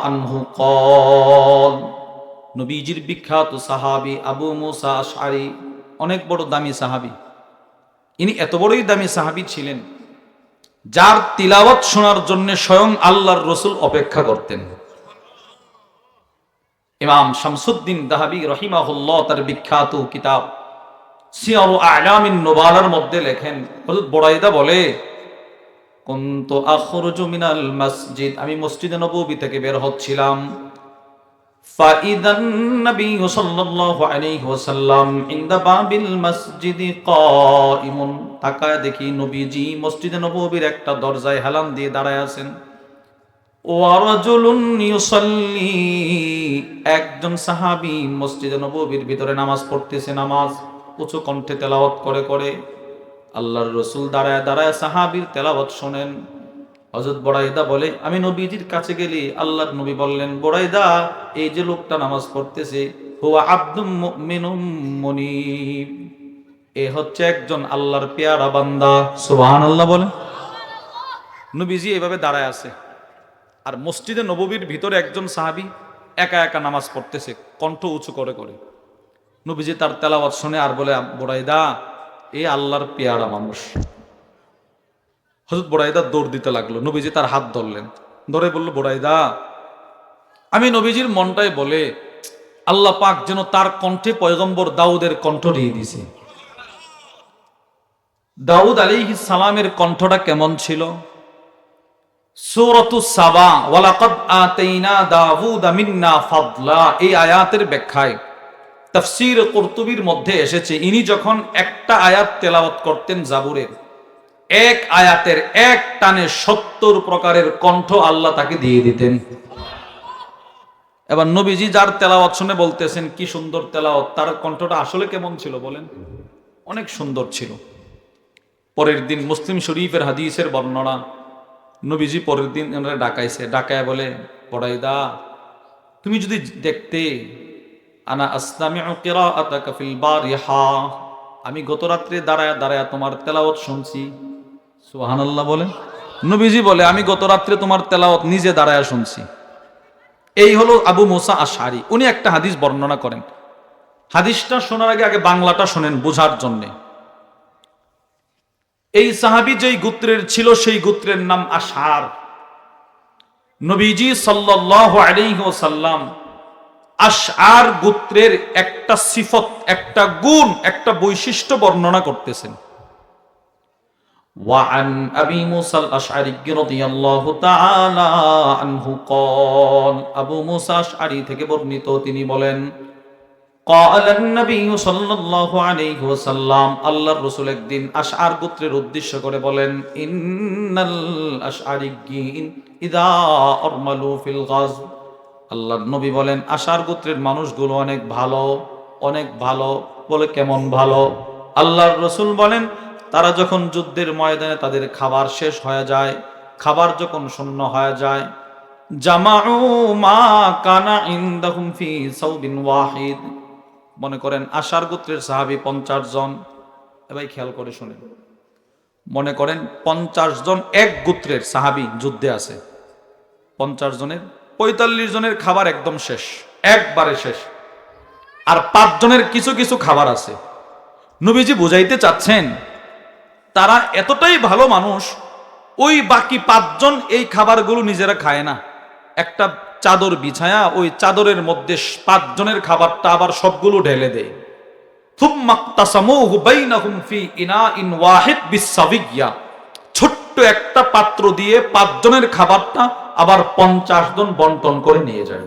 عنه قال, নবীজির বিখ্যাত সাহাবী আবু মুসা আশআরী, অনেক বড় দামি সাহাবী। ইনি এত বড়ই দামি সাহাবী ছিলেন যার তিলাওয়াত শোনার জন্য স্বয়ং আল্লাহর রাসূল অপেক্ষা করতেন। ইমাম শামসুদ্দিন যাহাবী রাহিমাহুল্লাহ তার বিখ্যাত কিতাব সিয়ারু আ'লামিন নুবালার মধ্যে লেখেন, হযরত বুরাইদা বলে, কুনতু আখরুজু মিনাল মসজিদ, আমি মসজিদে নববী থেকে বের হচ্ছিলাম, ফাইদান নবী সাল্লাল্লাহু আলাইহি ওয়াসাল্লাম ইনদা বাবিল মসজিদি কাইমুন, তাকায় দেখি নবীজি মসজিদে নববীর একটা দরজায় হেলান দিয়ে দাঁড়ায় আছেন। ওয়া রাজুলুন ইউসাল্লি, একজন সাহাবী মসজিদে নববীর ভিতরে নামাজ পড়তেছে, নামাজ উঁচু কণ্ঠে তেলাওয়াত করে করে। আল্লাহর রাসূল দাঁড়ায় দাঁড়ায় সাহাবীর তেলাওয়াত শোনেন। হযরত বুরাইদা বলে, আমি নবীজির কাছে গেলি, আল্লাহর নবী বললেন, বুরাইদা, এই যে লোকটা নামাজ পড়তেছে, হুয়া আবদুম মুমিনুম মুনীব, এ হচ্ছে একজন আল্লাহর পেয়ারা বান্দা। সুবহানাল্লাহ বলে। নবীজি এভাবে দাঁড়ায় আছে, আর মসজিদে নববীর ভিতরে একজন সাহাবী একা একা নামাজ পড়তেছে কণ্ঠ উঁচু করে করে। নবীজি তার তেলাওয়াত শুনে আর বলে, বুরাইদা, এ আল্লাহর পেয়ারা মানুষ। হযরত বুরাইদা দৌড় দিতে লাগলো, নবীজি তার হাত ধরলেন, ধরে বলল, বুরাইদা, আমি নবীজির মনটাই বলে আল্লাহ পাক যেন তার কণ্ঠে পয়গম্বর দাউদের কণ্ঠ দিয়ে দিয়েছে। দাউদ আলাইহিস সালামের কণ্ঠটা কেমন ছিল? সূরাতুস সাবা, ওয়ালাকাদ আতাইনা দাউদা মিন্না ফাদলা, এই আয়াতের ব্যাখ্যায় তাফসীর কুরতুবীর মধ্যে এসেছে, ইনি যখন একটা আয়াত তেলাওয়াত করতেন জাবুরের, এক আয়াতের এক টানে ৭০ প্রকারের কণ্ঠ আল্লাহ তাকে দিয়ে দিতেন। এবার নবীজি যার তেলাওয়াত শুনে বলতেছেন কি সুন্দর তেলাওয়াত, তার কণ্ঠটা আসলে কেমন ছিল বলেন? অনেক সুন্দর ছিল। পরের দিন মুসলিম শরীফের হাদিসের বর্ণনা, নবীজি পরের দিন এনারা ডাকাইছে, ডাকায় বলে, বুরাইদা, তুমি যদি দেখতে, আনা আসতামিউ কিরাআতাকা ফিল বারিহা, আমি গত রাত্রে দাঁড়ায় দাঁড়ায় তোমার তেলাওয়াত শুনছি। সুবহানাল্লাহ বলে। নবীজি বলে, আমি গত রাত্রে তোমার তেলাওয়াত নিজে দাঁড়ায় শুনছি। এই হলো আবু মুসা আশআরী। উনি একটা হাদিস বর্ণনা করেন। হাদিসটা শোনার আগে বাংলাটা শোনেন বোঝার জন্য। এই সাহাবী যেই গোত্রের ছিল সেই গোত্রের নাম আশআর। নবীজি সাল্লাল্লাহু আলাইহি ওয়াসাল্লাম আশআর গোত্রের একটা সিফত, একটা গুণ, একটা বৈশিষ্ট্য বর্ণনা করতেছেন। وعن أبي موسى الأشعري رضي الله تعالى عنه قال, আবু মুসা আশআরী থেকে বর্ণিত, তিনি বলেন, قال النبي صلى الله عليه وسلم, আল্লাহর রাসূল একদিন আশআর গোত্রের উদ্দেশ্য করে বলেন, ইন্নাল আশআরিয়্যিন ইযা আরমালু ফিল গাজব, আল্লাহর নবী বলেন, আশআর গোত্রের মানুষগুলো অনেক ভালো, অনেক ভালো। বলে কেমন ভালো? আল্লাহর রাসূল বলেন, তারা যখন যুদ্ধের ময়দানে তাদের খাবার শেষ হয়ে যায়, খাবার যখন শূন্য হয়ে যায়, জামাউ মা কানা ইনদাহুম ফি সাওবিন ওয়াহিদ, মনে করেন আশার গোত্রের সাহাবী 50 জন, এবার খেয়াল করে শুনেন, মনে করেন 50 জন এক গোত্রের সাহাবী যুদ্ধে আছে, 50 জনের 45 জনের খাবার একদম শেষ, একবারে শেষ, আর 5 জনের কিছু কিছু খাবার আছে। নবীজি বুঝাইতে চাচ্ছেন তারা এতটাই ভালো মানুষ, ওই বাকি 5 জন এই খাবারগুলো নিজেরা খায় না, একটা চাদর বিছায়া ওই চাদরের মধ্যে 5 জনের খাবারটা আবার সবগুলো ঢেলে দেয়। ছোট্ট একটা পাত্র দিয়ে 5 জনের খাবারটা আবার 50 জন বন্টন করে নিয়ে যায়।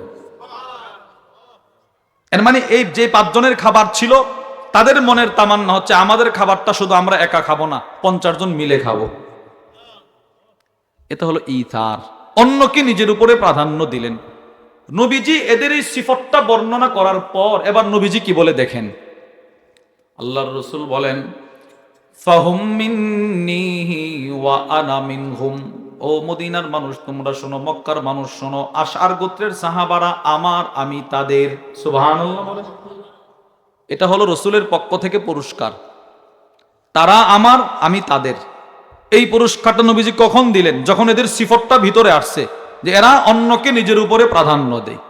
এর মানে এই যে 5 জনের খাবার ছিল, তাদের মনের তামান্না হচ্ছে আমাদের খাবারটা শুধু আমরা একা খাবো না, 50 জন মিলে খাবো। এটা হলো ইথার, অন্যকে নিজের উপরে প্রাধান্য দিলেন। নবীজি এদের এই সিফতটা বর্ণনা করার পর এবার নবীজি কি বলে দেখেন। আল্লাহর রাসূল বলেন, ফাহুম মিন্নি ওয়া আনা মিনহুম। ও মদিনার মানুষ তোমরা শোনো, মক্কার মানুষ শোনো, আশআর গোত্রের সাহাবারা আমার, আমি তাদের। সুবহানাল্লাহ বলেন। এটা হলো রাসূলের পক্ষ থেকে পুরস্কার, তারা আমার, আমি তাদের। এই পুরস্কারটা নবীজি কখন দিলেন? যখন এদের সিফতটা ভিতরে আসছে যে এরা অন্যকে নিজের উপরে প্রাধান্য দেয়।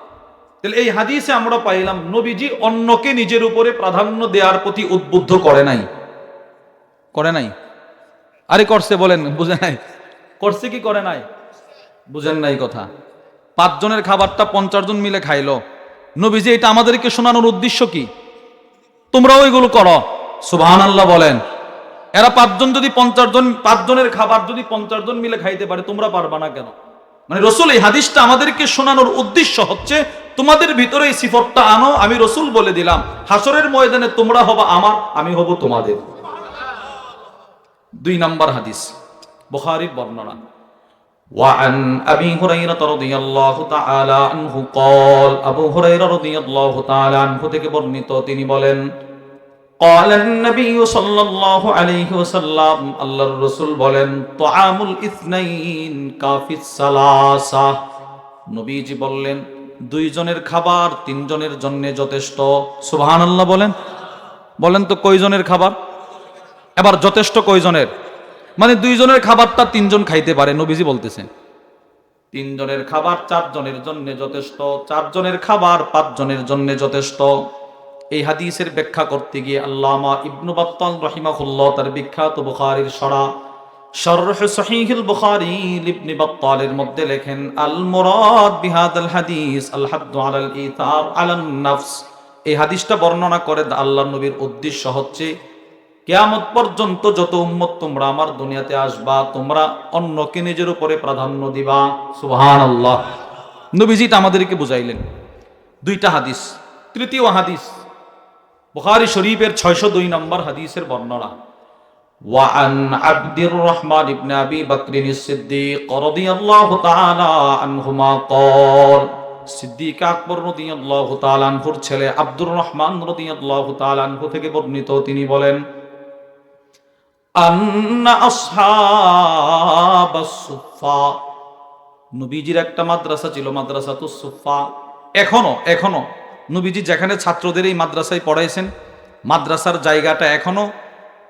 তাহলে এই হাদিসে আমরা পাইলাম নবীজি অন্যকে নিজের উপরে প্রাধান্য দেওয়ার প্রতি উদ্বুদ্ধ করে নাই, করে নাই? আরে করছে, বলেন বুঝে নাই? করছে কি করে নাই? বুঝেন নাই কথা। 5 জনের খাবারটা 50 জন মিলে খাইলো। নবীজি এটা আমাদেরকে শোনানোর উদ্দেশ্য কি? তোমরাও এগুলো করো। সুবহানাল্লাহ বলেন। এরা 5 জন যদি 50 জন, 5 জনের খাবার যদি 50 জন মিলে খাইতে পারে, তোমরা পারবা না কেন? মানে রাসূল এই হাদিসটা আমাদেরকে শোনানোর উদ্দেশ্য হচ্ছে তোমাদের ভিতরে এই সিফতটা আনো, আমি রাসূল বলে দিলাম, হাসরের ময়দানে তোমরা হবা আমার, আমি হব তোমাদের। 2 নম্বর হাদিস, বুখারীর বর্ণনা। وعن أبي هريرة رضي الله تعالى عنه قال, আবু হুরায়রা রাদিয়াল্লাহু তাআলা আনহু থেকে বর্ণিত, তিনি বলেন, قال النبي صلى الله عليه وسلم, আল্লাহর রাসূল বলেন, طعامul ইসনাইন কাফিস সালাসা। নবীজি বললেন 2 জনের খাবার 3 জনের জন্য যথেষ্ট। সুবহানাল্লাহ বলেন। বলেন তো কয়জনের খাবার? এবার যথেষ্ট কয়জনের? মানে 2 জনের খাবারটা 3 জন খাইতে পারে, নবীজি বলতেছেন 3 জনের খাবার 4 জনের জন্য যথেষ্ট, 4 জনের খাবার 5 জনের জন্য যথেষ্ট। এই হাদিসের ব্যাখ্যা করতে গিয়ে আল্লামা ইবনু বাত্তাল রাহিমাহুল্লাহ তার বিখ্যাত বুখারীর শরহ সহিহুল বুখারী ইবনে বাত্তালের মধ্যে লেখেন, আল মুরাদ বিহাদাল হাদিস আল হাদ্দু আলাল ইথার আলান নাফস। এই হাদিসটা বর্ণনা করে আল্লাহর নবীর উদ্দেশ্য হচ্ছে কিয়ামত পর্যন্ত যত উম্মত তোমরা আমার দুনিয়াতে আসবা, তোমরা অন্যকে নিজের উপরে প্রাধান্য দিবা। সুবহানাল্লাহ। নবীজি তা আমাদেরকে বুঝাইলেন। 2টা হাদিস। তৃতীয় হাদিস বুখারী শরীফের 602 নম্বর হাদিসের বর্ণনা। وعن عبد الرحمن بن أبي بكر الصديق رضي الله تعالى عنهما قال, সিদ্দিক আকবর রাদিয়াল্লাহু তাআলা আনহুর ছেলে আব্দুর রহমান রাদিয়াল্লাহু তাআলা আনহু থেকে বর্ণিত, তিনি বলেন, আন্না আসহাবাস সুফা। নবীজির একটা মাদ্রাসা ছিল, মাদ্রাসাতুস সুফা। এখনো নবীজি যেখানে ছাত্রদের এই মাদ্রাসায় পড়াইছেন, মাদ্রাসার জায়গাটা এখনো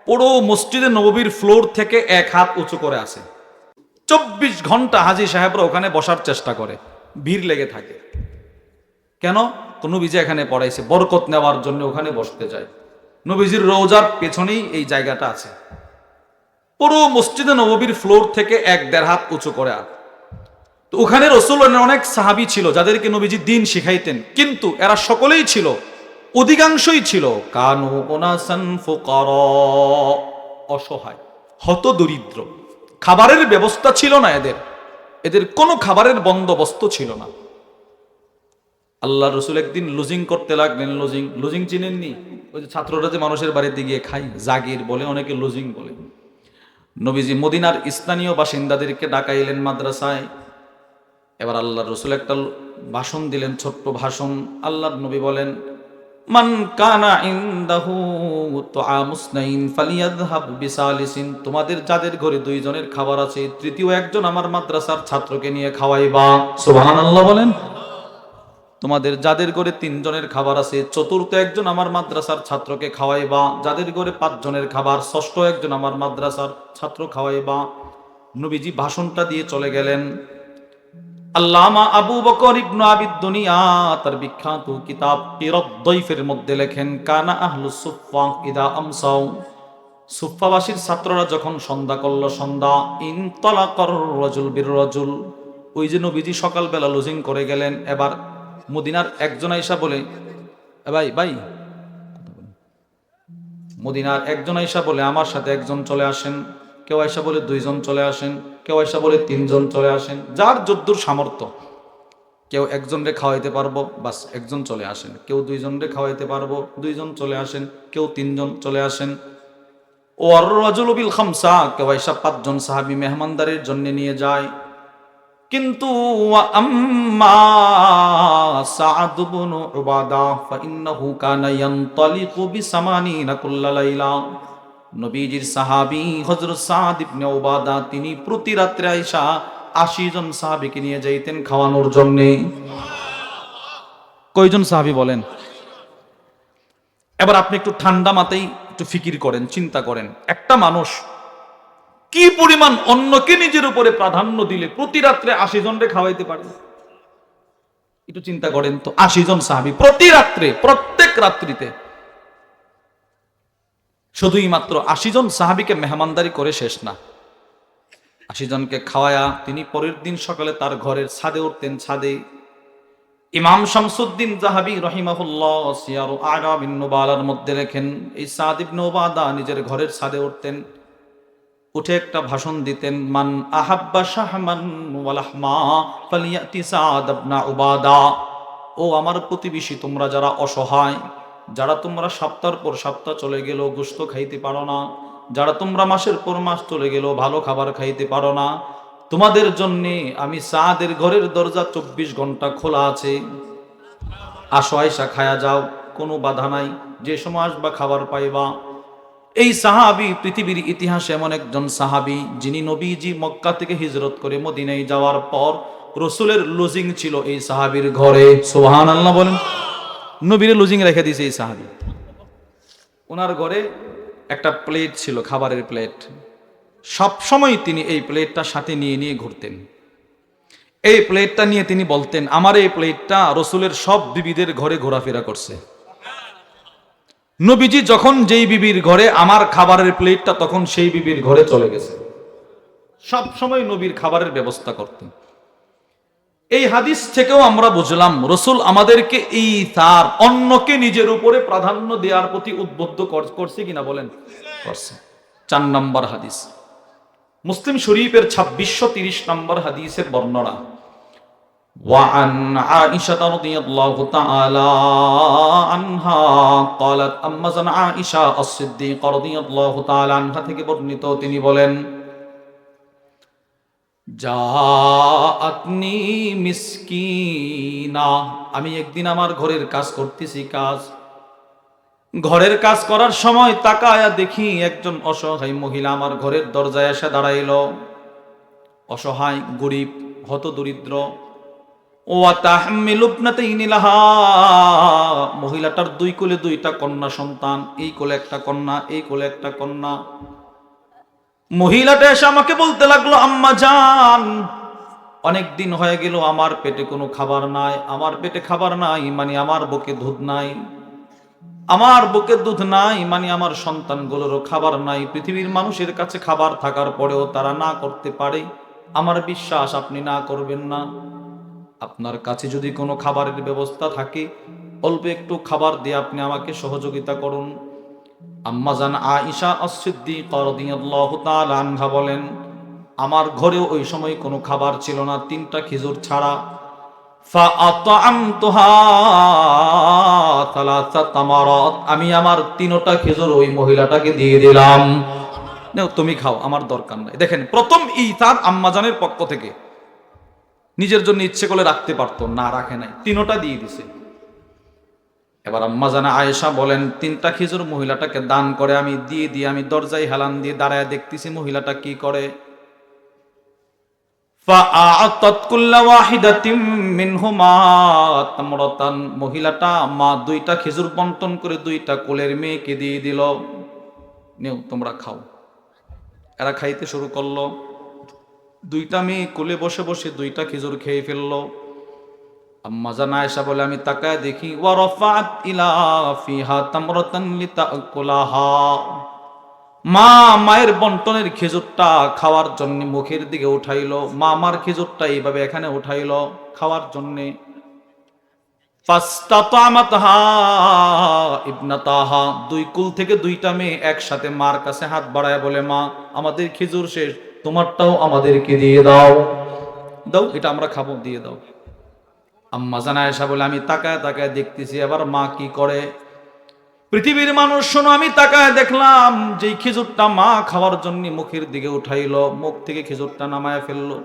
পুরো মসজিদে নববীর ফ্লোর থেকে 1 হাত উঁচু করে আছে। 24 ঘন্টা হাজী সাহেবরা ওখানে বসার চেষ্টা করে, ভিড় লেগে থাকে। কেন? তো নবীজি এখানে পড়াইছে, বরকত নেওয়ার জন্য ওখানে বসতে যায়। নবীজির রওজার পেছনেই এই জায়গাটা আছে। পুরো মসজিদে নববীর ফ্লোর থেকে 1-1.5 হাত উঁচু করে। তো ওখানে রাসূলের অনেক সাহাবী ছিল যাদেরকে নবীজি দ্বীন শিখাইতেন, কিন্তু এরা সকলেই ছিল, অধিকাংশই ছিল কানু উনাসান ফুকারা, অসহায়, হতদরিদ্র। খাবারের ব্যবস্থা ছিল না এদের কোনো খাবারের বন্দোবস্ত ছিল না। আল্লাহ রাসূল একদিন লুজিং করতে লাগলেন। লুজিং চিনেননি? ওই যে ছাত্ররা যে মানুষের বাড়িতে গিয়ে খায়, জাগির বলে, অনেকে লুজিং বলে। নবীজি মদিনার স্থানীয় বাসিন্দাদেরকে ডাকাইলেন মাদ্রাসায়। এবার আল্লাহ রাসূল একটা ভাষণ দিলেন, ছোট্ট ভাষণ। আল্লাহর নবী বলেন, মান কানা ইনদাহু তুআমুসনাইন ফালিয়াযহাব বিসালিসিন। তোমাদের যাদের ঘরে 2 জনের খাবার আছে, তৃতীয় একজন আমার মাদ্রাসার ছাত্রকে নিয়ে খাওয়াইবা। সুবহানাল্লাহ বলেন। তোমাদের যাদের ঘরে 3 জনের খাবার আছে, চতুর্থ একজন আমার মাদ্রাসার ছাত্রকে খাওয়াইবা। যাদের ঘরে 5 জনের খাবার, ষষ্ঠ একজন আমার মাদ্রাসার ছাত্র খাওয়াইবা। নবীজি ভাষণটা দিয়ে চলে গেলেন। আল্লামা আবু বকর ইবনে আবিদ দুনিয়া তার বিখ্যাত কিতাব কিরাত দাইফের মধ্যে লেখেন, কানা আহলুস সুফফা ইদা আমসাউ, সুফফাবাসীর ছাত্ররা যখন সন্ধ্যা করল, সন্ধ্যা, ইনতালাকার রাজুল বির রাজুল, ওই যে নবীজি সকালবেলা লুজিং করে গেলেন, এবার মদিনার একজন আইসা বলে, ভাই ভাই, মদিনার একজন আইসা বলে আমার সাথে একজন চলে আসেন। কেউ আইসা বলে 2 জন চলে আসেন, কেউ আইসা বলে 3 জন চলে আসেন, যার যদ্দুর সামর্থ্য। কেউ একজনরে খাওয়াইতে পারবো, বাস একজন চলে আসেন। কেউ 2 জনরে খাওয়াইতে পারবো, 2 জন চলে আসেন। কেউ 3 জন চলে আসেন। ও আর রাজুল বিল খামসা, কেউ আইসা 5 জন সাহাবী মেহমানদারির জন্য নিয়ে যায়। কিন্তু আম্মা সাআদ ইবনে উবাদা ফাইন্নাহু কানা ইয়ানতালিকু বিসামানিনা কুল্লা লাইলা, নবীজির সাহাবী হযরত সাদ ইবনে উবাদা তিনি প্রতি রাত্রে আয়েশা 80 জন সাহাবীকে নিয়ে যাইতেন খাওয়ানোর জন্য। কয়জন সাহাবী বলেন? এবার আপনি একটু ঠান্ডা মাথায় একটু ফিকির করেন, চিন্তা করেন, একটা মানুষ কি পরিমাণ অন্যকে নিজের উপরে প্রাধান্য দিলে প্রতি রাত্রে 80 জনকে খাওয়াইতে পারে। একটু চিন্তা করেন তো, 80 জন সাহাবী প্রতি রাত্রে, প্রত্যেক রাত্রিতে। শুধুই মাত্র 80 জন সাহাবীকে মেহমানদারি করে শেষ না, 80 জনকে খাওয়ায়া তিনি পরের দিন সকালে তার ঘরের ছাদে উঠতেন। ছাদে ইমাম শামসুদ্দিন যাহাবী রাহিমাহুল্লাহ সিয়ারু আ'লামিন নুবালার মধ্যে লেখেন, এই সাদ ইবনে উবাদা নিজের ঘরের ছাদে উঠতেন, উঠে একটা ভাষণ দিতেন, মান আহাব্বা শাহমান ওয়া লাহমা ফালিয়াতি সাদ ইবনে উবাদা। ও আমার প্রতিবেশী, তোমরা যারা অসহায়, যারা তোমরা সপ্তাহের পর সপ্তাহ চলে গেল গোশত খাইতে পারো না, যারা তোমরা মাসের পর মাস চলে গেল ভালো খাবার খাইতে পারো না, তোমাদের জন্য আমি সাদের ঘরের দরজা 24 ঘন্টা খোলা আছে। আসো, আয়সা খায়া যাও, কোনো বাধা নাই, যে সময় আসবা খাবার পাইবা। এই সাহাবী পৃথিবীর ইতিহাসে এমন একজন সাহাবী, যিনি নবীজি মক্কা থেকে হিজরত করে মদিনায় যাওয়ার পর রসুলের লজিং ছিল এই সাহাবীর ঘরে। সুবহানাল্লাহ বলেন। নবীর লজিং রেখে দিয়েছে এই সাহাবী। ওনার ঘরে একটা প্লেট ছিল, খাবারের প্লেট। সব সময় তিনি এই প্লেটটা সাথে নিয়ে নিয়ে ঘুরতেন। এই প্লেটটা নিয়ে তিনি বলতেন, আমার এই প্লেটটা রসুলের সব বিবিদের ঘরে ঘোরাফেরা করছে। নবীজি যখন যেই বিবির ঘরে আমার খাবারের প্লেটটা, তখন সেই বিবির ঘরে চলে গেছে। সব সময় নবীর খাবারের ব্যবস্থা করতেন। এই হাদিস থেকেও আমরা বুঝলাম রসুল আমাদেরকে এই তার অন্যকে নিজের উপরে প্রাধান্য দেওয়ার প্রতি উদ্বুদ্ধ করছে কিনা বলেন? করছে। 4 নম্বর হাদিস, মুসলিম শরীফের 2630 নম্বর হাদিসের বর্ণনা। وعن عائشة رضي الله تعالى عنها قالت أما زن عائشة الصديقة رضي الله تعالى عنها থেকে বর্ণিত, তিনি বলেন, জাআতনি মিসকিনা, আমি একদিন আমার ঘরের কাজ করতেছি, ঘরের কাজ করার সময় তাকায়া দেখি একজন অসহায় মহিলা আমার ঘরের দরজায় এসে দাঁড়াইল। অসহায়, গরিব, হতদরিদ্র। মহিলাটার 2 কোলে 2টা কন্যা সন্তান, এই কোলে একটা কন্যা, এই কোলে একটা কন্যা। মহিলাটা এসে আমাকে বলতে লাগলো, আম্মা জান, অনেক দিন হয়ে গেল আমার পেটে কোনো খাবার নাই। আমার পেটে খাবার নাই মানে আমার বুকে দুধ নাই, আমার বুকে দুধ নাই মানে আমার সন্তানগুলোরও খাবার নাই। পৃথিবীর মানুষের কাছে খাবার থাকার পরেও তারা না করতে পারে। আমার বিশ্বাস আপনি না করবেন না। আপনার কাছে যদি কোনো খাবারের ব্যবস্থা থাকে, অল্প একটু খাবার দিয়ে আপনি আমাকে সহযোগিতা করুন। আম্মা জান আয়েশা আস-সিদ্দিকা রাদিয়াল্লাহু তাআলা আনহা বলেন, আমার ঘরেও ওই সময় কোনো খাবার ছিল না, 3টা খেজুর ছাড়া। ফাআতআমতুহা 3 তামারাত, আমি আমার 3টা খেজুর ওই মহিলাটাকে দিয়ে দিলাম, নাও তুমি খাও, আমার দরকার নাই। দেখেন, প্রথম ইতার আম্মাজানের পক্ষ থেকে। নিজের জন্য ইচ্ছে করে রাখতে পারতো না, রাখে নাই, 3টা দিয়ে দিছে। এবার আম্মাজানা আয়েশা বলেন, 3টা খেজুর মহিলাটাকে দান করে আমি দিয়ে আমি দরজায় হেলান দিয়ে দাঁড়ায় দেখতেছি মহিলাটা কি করে। ফাআতাত কুল্লা ওয়াহিদাতিম মিনহুমা তামরাতান, মহিলাটা মা দুইটা খেজুর বন্টন করে দুইটা কোলের মেয়েকে দিয়ে দিল, নেও তোমরা খাও। এরা খাইতে শুরু করলো। দুইটা মেয়ে কোলে বসে বসে দুইটা খেজুর খেয়ে ফেললো। আম্মা জান আয়েশা বলে আমি তাকায় দেখি ওয়া রাফাত ইলা ফিহা তামরাতান লিতাকুলাহা, মা মায়ের বন্টনের খেজুরটা খাওয়ার জন্য মুখের দিকে উঠাইলো। মা আমার খেজুরটা এইভাবে এখানে উঠাইলো খাওয়ার জন্য। ফাস্তাতামাতহা ইবনাতাহা, দুই কুল থেকে দুইটা মেয়ে একসাথে মার কাছে হাত বাড়ায় বলে মা আমাদের খেজুর শেষ, তোমারটাও আমাদেরকে দিয়ে দাও, দাও এটা আমরা খাবো, দিয়ে দাও। আম্মা জান আয়েশা বলে আমি তাকায় তাকায় দেখতেছি এবার মা কি করে। পৃথিবীর মানুষ শোনো, আমি তাকায় দেখলাম যে খেজুরটা মা খাওয়ার জন্য মুখের দিকে উঠাইলো, মুখ থেকে খেজুরটা নামায় ফেললো।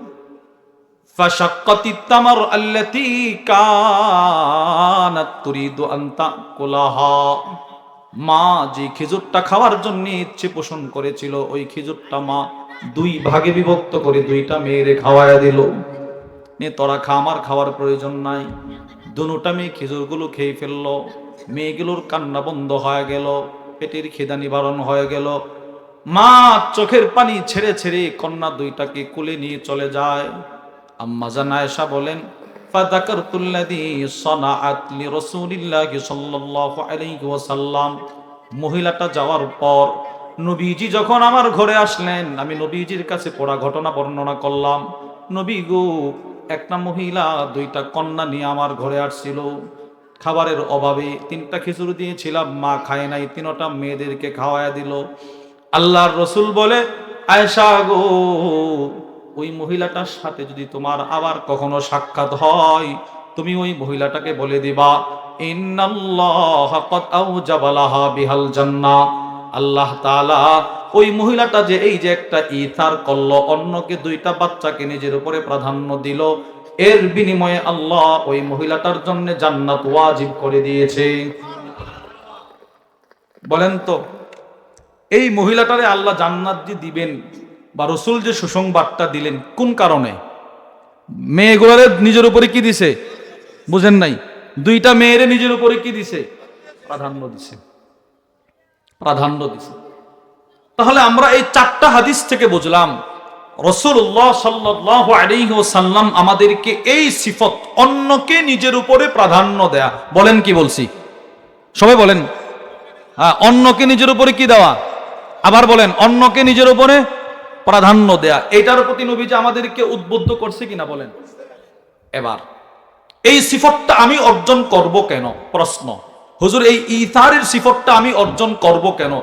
ফাশাক্কাতিত তামার আল্লাতী কানাত তুরিদু আন তাকুলাহা, মা যে খেজুরটা খাওয়ার জন্য ইচ্ছে পোষণ করেছিল ওই খেজুরটা মা দুই ভাগে বিভক্ত করে দুইটা মেয়েরে খাওয়ায়া দিল। মেয়ে তোরা খা, আমার খাওয়ার প্রয়োজন নাই। দুটা মেয়ে খেজুরগুলো খেয়ে ফেললো। মেয়েগুলোর কান্না বন্ধ হয়ে গেল, পেটের খিদা নিবারণ হয়ে গেল। মা চোখের পানি ছেড়ে ছেড়ে কন্যা দুইটাকে কোলে নিয়ে চলে যায়। আম্মা জান আয়েশা বলেন ফাযাকারতুল্লাযী সানাআত লিরাসূলিল্লাহি সাল্লাল্লাহু আলাইহি ওয়াসাল্লাম, মহিলাটা যাওয়ার পর নবীজি যখন আমার ঘরে আসলেন আমি নবীজির কাছে পড়া ঘটনা বর্ণনা করলাম। নবী গো, একটা মহিলা দুইটা কন্যা নিয়ে আমার ঘরে আসছিল, খাবারের অভাবে তিনটা খিচুড়ি দিয়েছিলাম, মা খায় নাই, তিনটা মেয়েদেরকে খাওয়ায়া দিল। আল্লাহর রাসূল বলে আয়েশা গো, ওই মহিলাটার সাথে যদি তোমার আবার কখনো সাক্ষাৎ হয় তুমি ওই মহিলাটাকে বলে দিবা ইন্নাল্লাহা ক্বাদ আওজাবা লাহা বিহাল জান্নাহ, আল্লাহ তাআলা ওই মহিলাটা যে এই যে একটা ইথার করলো, অন্যকে দুইটা বাচ্চাকে নিজের উপরে প্রাধান্য দিল, এর বিনিময়ে আল্লাহ ওই মহিলাটার জন্য জান্নাত ওয়াজিব করে দিয়েছে। বলেন তো এই মহিলাটারে আল্লাহ জান্নাত যে দিবেন বা রাসূল যে সুসংবাদটা দিলেন কোন কারণে? মেয়েগুলোরে নিজের উপরে কি দিছে বুঝেন নাই? দুইটা মেয়েরে নিজের উপরে কি দিছে? প্রাধান্য দিছে, প্রাধান্য দিছে। তাহলে আমরা এই চারটা হাদিস থেকে বুঝলাম রাসূলুল্লাহ সাল্লাল্লাহু আলাইহি ওয়াসাল্লাম আমাদেরকে এই সিফত অন্যকে নিজের উপরে প্রাধান্য দেয়া। বলেন কি বলছি? সবাই বলেন। হ্যাঁ, অন্যকে নিজের উপরে কি দেওয়া? আবার বলেন, অন্যকে নিজের উপরে প্রাধান্য দেয়া। এটার প্রতি নবীজি আমাদেরকে উদ্বুদ্ধ করছে কিনা বলেন। এবার এই সিফতটা আমি অর্জন করব কেন? প্রশ্ন, হুজুর এই ইথারের সিফতটা আমি অর্জন করব কেন?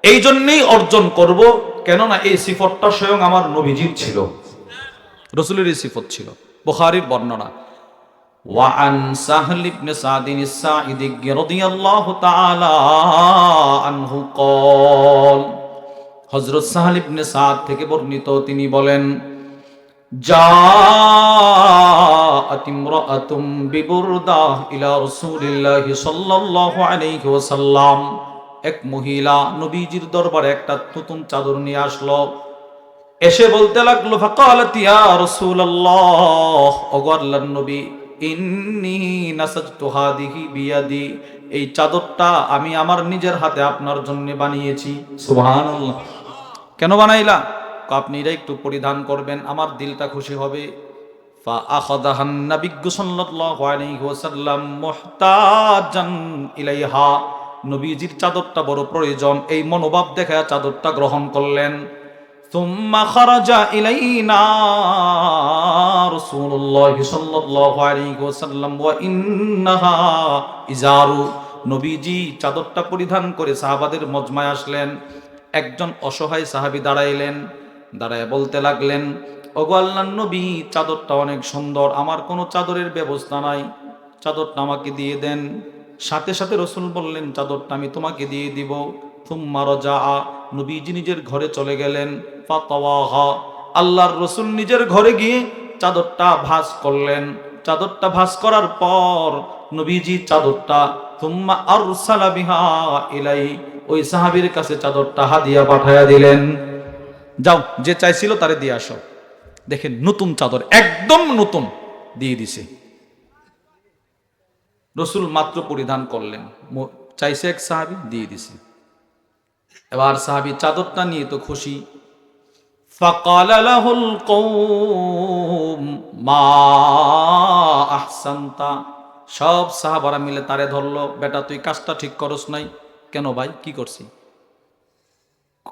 এই জন্যই অর্জন করব, কেননা এই সিফতটা স্বয়ং আমার নবীজির ছিল, রাসূলের এই সিফত ছিল। বুখারীর বর্ণনা, وعن سهل بن سعد الساعدي رضي الله تعالى عنه قال, হযরত সাহল ইবনে সাদ থেকে বর্ণিত, তিনি বলেন জাআত ইমরাআতুম বিবুরদাহ ইলা রাসূলিল্লাহি সাল্লাল্লাহু আলাইহি ওয়াসাল্লাম, এক মহিলা নবীজির দরবারে একটা নতুন চাদর নিয়ে আসলো। এসে বলতে লাগলো ফাকালাত ইয়া রাসূলুল্লাহ, ওগো আল্লাহর নবী, ইন্নী নাসাজতু হাদিহি বিয়াদি, এই চাদরটা আমি আমার নিজের হাতে আপনার জন্য বানিয়েছি। সুবহানাল্লাহ। কেন বানাইলা? আপনি এটা একটু পরিধান করবেন, আমার দিলটা খুশি হবে। ফা আখাযাহান নাবিয়্যু সাল্লাল্লাহু আলাইহি ওয়াসাল্লাম মুহতাজান ইলাইহা, নবীজির চাদরটা বড় প্রয়োজন, এই মনোভাব দেখে চাদরটা গ্রহণ করলেন। সুম্মা খারাজা ইলাইনা রাসূলুল্লাহ সাল্লাল্লাহু আলাইহি ওয়াসাল্লাম ওয়া ইন্নাহা ইজারু, নবীজি চাদরটা পরিধান করে সাহাবাদের মজমায় আসলেন। একজন অসহায় সাহাবী দাঁড়াইলেন, দাঁড়ায় বলতে লাগলেন ওগো আল্লাহর নবী, চাদরটা অনেক সুন্দর, আমার কোনো চাদরের ব্যবস্থা নাই, চাদরটা আমাকে দিয়ে দেন। সাথে সাথে রাসূল বললেন চাদরটা আমি তোমাকে দিয়ে দিব। সুম্মা রাজাআ, নবীজি নিজের ঘরে চলে গেলেন। ফাতাওয়াহা, আল্লাহর রাসূল নিজের ঘরে গিয়ে চাদরটা ভাঁজ করলেন। চাদরটা ভাঁজ করার পর নবীজি চাদরটা সুম্মা আরসালা বিহা ইলাই, ওই সাহাবীর কাছে চাদরটা হাদিয়া পাঠায়া দিলেন। যাও, যে চাইছিল তারে দিয়ে আসো। দেখেন নতুন চাদর, একদম নতুন দিয়ে দিছে। রসুল মাত্র পরিধান করলেন, চাইছে এক সাহাবি, দিয়ে দিছে। এবার সাহাবি চাদরটা নিয়ে তো খুশি। ফাকাল লাহুল কওম মা আহসানতা, সব সাহাবারা মিলে তারে ধরলো, বেটা তুই কাজটা ঠিক করস নাই। কেন ভাই, কি করছি?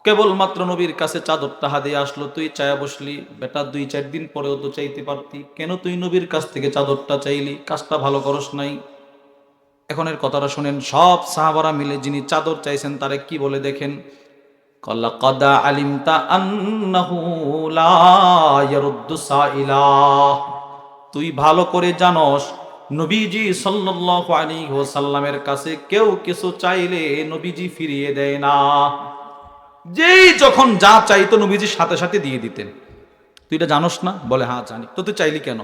কেবলমাত্র নবীর কাছে চাদরটা হাদিয়ে আসলো, তুই চায়া বসলি, বেটা 2-4 দিন পরেও তো চাইতে পারতি, কেন তুই নবীর কাছ থেকে চাদরটা চাইলি? কাজটা ভালো করস নাই। এখন এর কথাটা শুনেন, সব সাহাবারা মিলে যিনি চাদর চাইছেন তারে কি বলে দেখেন। লাকাদ আলিমতা আন্নাহু লা ইয়ারুদ্দু সাইলা, তুই ভালো করে জানোস নবীজি সাল্লাল্লাহু আলাইহি ওয়াসাল্লামের কাছে কেউ কিছু চাইলে নবীজি ফিরিয়ে দেয় না। যেই যখন যা চাইতো নবীজি সাথে সাথে দিয়ে দিতেন। তুই এটা জানোস না? বলে হ্যাঁ জানি। তো তুই চাইলি কেন?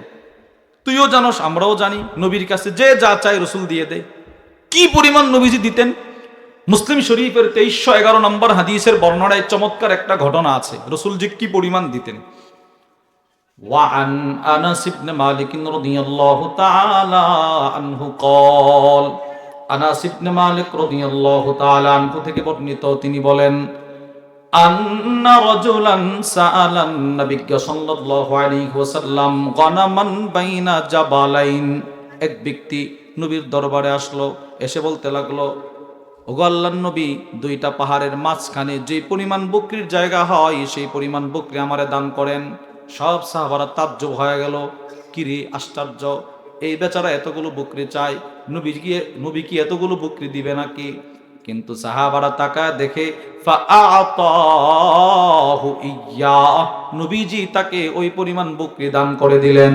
তুইও জানোস, আমরাও জানি, নবীর কাছে যে যা চাই রসুল দিয়ে দেয়। কি পরিমাণ নবীজি দিতেন! মুসলিম শরীফের 2311 নম্বর হাদিসের বর্ণনায় চমৎকার একটা ঘটনা আছে, রসুলজি কি পরিমাণ দিতেন। ওয়ান আনাস ইবনে মালিক রাদিয়াল্লাহু তাআলা আনহু قال, আনাস ইবনে মালিক রাদিয়াল্লাহু তাআলা আনহু থেকে বর্ণিত, তিনি বলেন, আন্না রাজুলান সাআলান নবী সাল্লাল্লাহু আলাইহি ওয়াসাল্লাম গনামান বাইনা জাবালাইন, এক ব্যক্তি নবীর দরবারে আসলো, এসে বলতে লাগলো, ওগো আল্লাহর নবী, 2টা পাহাড়ের মাঝখানে যে পরিমাণ বকরির জায়গা হয় সেই পরিমাণ বকরি আমারে দান করেন। সব সাহাবারা তাজ্জব হয়ে গেল, কিরে আশ্চর্য, এই বেচারা এতগুলো বকরি চায়, নবী কি এতগুলো বকরি দিবে নাকি? কিন্তু সাহাবারা তাকায় দেখে, ফাআতাহু ইয়্যা, নবীজি তাকে ওই পরিমাণ বকরি দান করে দিলেন।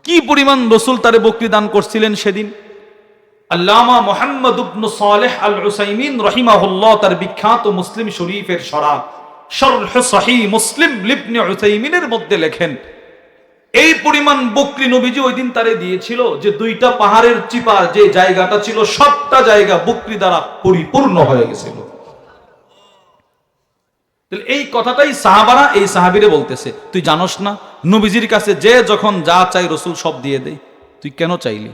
কি পরিমাণ রসুল তারে বকরি দান করছিলেন সেদিন! আল্লামা মুহাম্মদ ইবনে সালেহ আল উসাইমিন রাহিমাহুল্লাহ তার বিখ্যাত মুসলিম শরীফের শরহ সহিহ মুসলিম ইবনে উসাইমিনের মধ্যে লেখেন, এই পরিমাণ বকরি নবীজি ওই দিন তারে দিয়েছিল যে 2টা পাহাড়ের চিপার যে জায়গাটা ছিল সবটা জায়গা বকরি দ্বারা পরিপূর্ণ হয়ে গেছিল। এই কথাটাই সাহাবারা এই সাহাবীরে বলতেছে, তুই জানোস না নবীজির কাছে যে যখন যা চাই রসুল সব দিয়ে দেয়, তুই কেন চাইলি?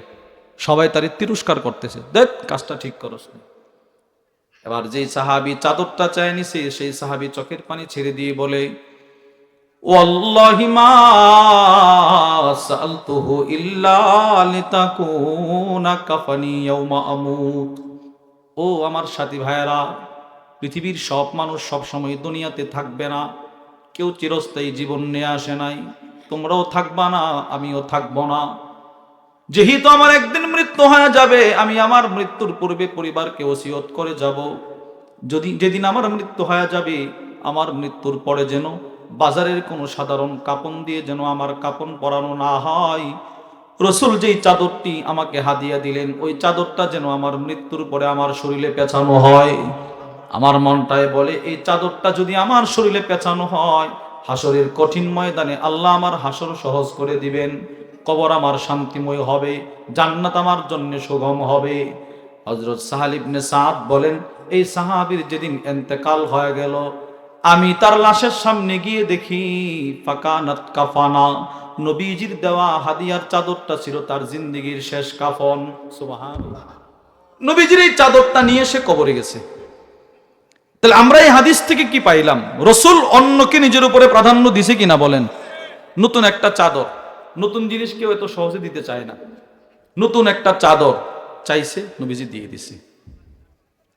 সবাই তারে তিরস্কার করতেছে, দেখ কাজটা ঠিক করস না। এবার যেই সাহাবী চাদরটা চায় নিছে, সেই সাহাবী চোখের পানি ছেড়ে দিয়ে বলে, ওয়াল্লাহি মা সালতুহু ইল্লা লিতাকুনা কাফানি ইয়াউমা আমুত। ও আমার সাথী ভাইয়েরা, পৃথিবীর সব মানুষ সব সময় দুনিয়াতে থাকবে না, কেউ চিরস্থায়ী জীবন নিয়ে আসে নাই, তোমরাও থাকবা না, আমিও থাকবো না। যেহেতু আমার একদিন মৃত্যু হয়ে যাবে, আমি আমার মৃত্যুর পূর্বে পরিবারকে ওসিয়ত করে যাব, যেদিন আমার মৃত্যু হয়ে যাবে, আমার মৃত্যুর পরে যেন বাজারের কোনো সাধারণ কাপন দিয়ে যেন আমার কাপন পরানো না হয়। রসুল যেই চাদরটি আমাকে হাদিয়া দিলেন, ওই চাদরটা যেন আমার মৃত্যুর পরে আমার শরীরে পেঁচানো হয়। আমার মনটায় বলে, এই চাদরটা যদি আমার শরীরে পেঁচানো হয়, হাসরের কঠিন ময়দানে আল্লাহ আমার হাসর সহজ করে দিবেন, কবর আমার শান্তিময় হবে, জান্নাত আমার জন্য সুগম হবে। হযরত সাহাল ইবনে সাদ বলেন, এই সাহাবীর যেদিন ইন্তেকাল হয়ে গেল, আমি তার লাশের সামনে গিয়ে দেখি ফাকানাত কাফানা, নবীজির দেওয়া হাদিয়ার চাদরটা ছিল তার জিন্দেগীর শেষ কাফন। সুবহানাল্লাহ। নবীজির এই চাদরটা নিয়ে সে কবরে গেছে। তাহলে আমরা এই হাদিস থেকে কি পাইলাম? রসুল অন্যকে নিজের উপরে প্রাধান্য দিছে কিনা বলেন? নতুন একটা চাদর, নতুন জিনিস কেউ এত সহজে দিতে চায় না। নতুন একটা চাদর চাইছে, নবীজি দিয়ে দিছে।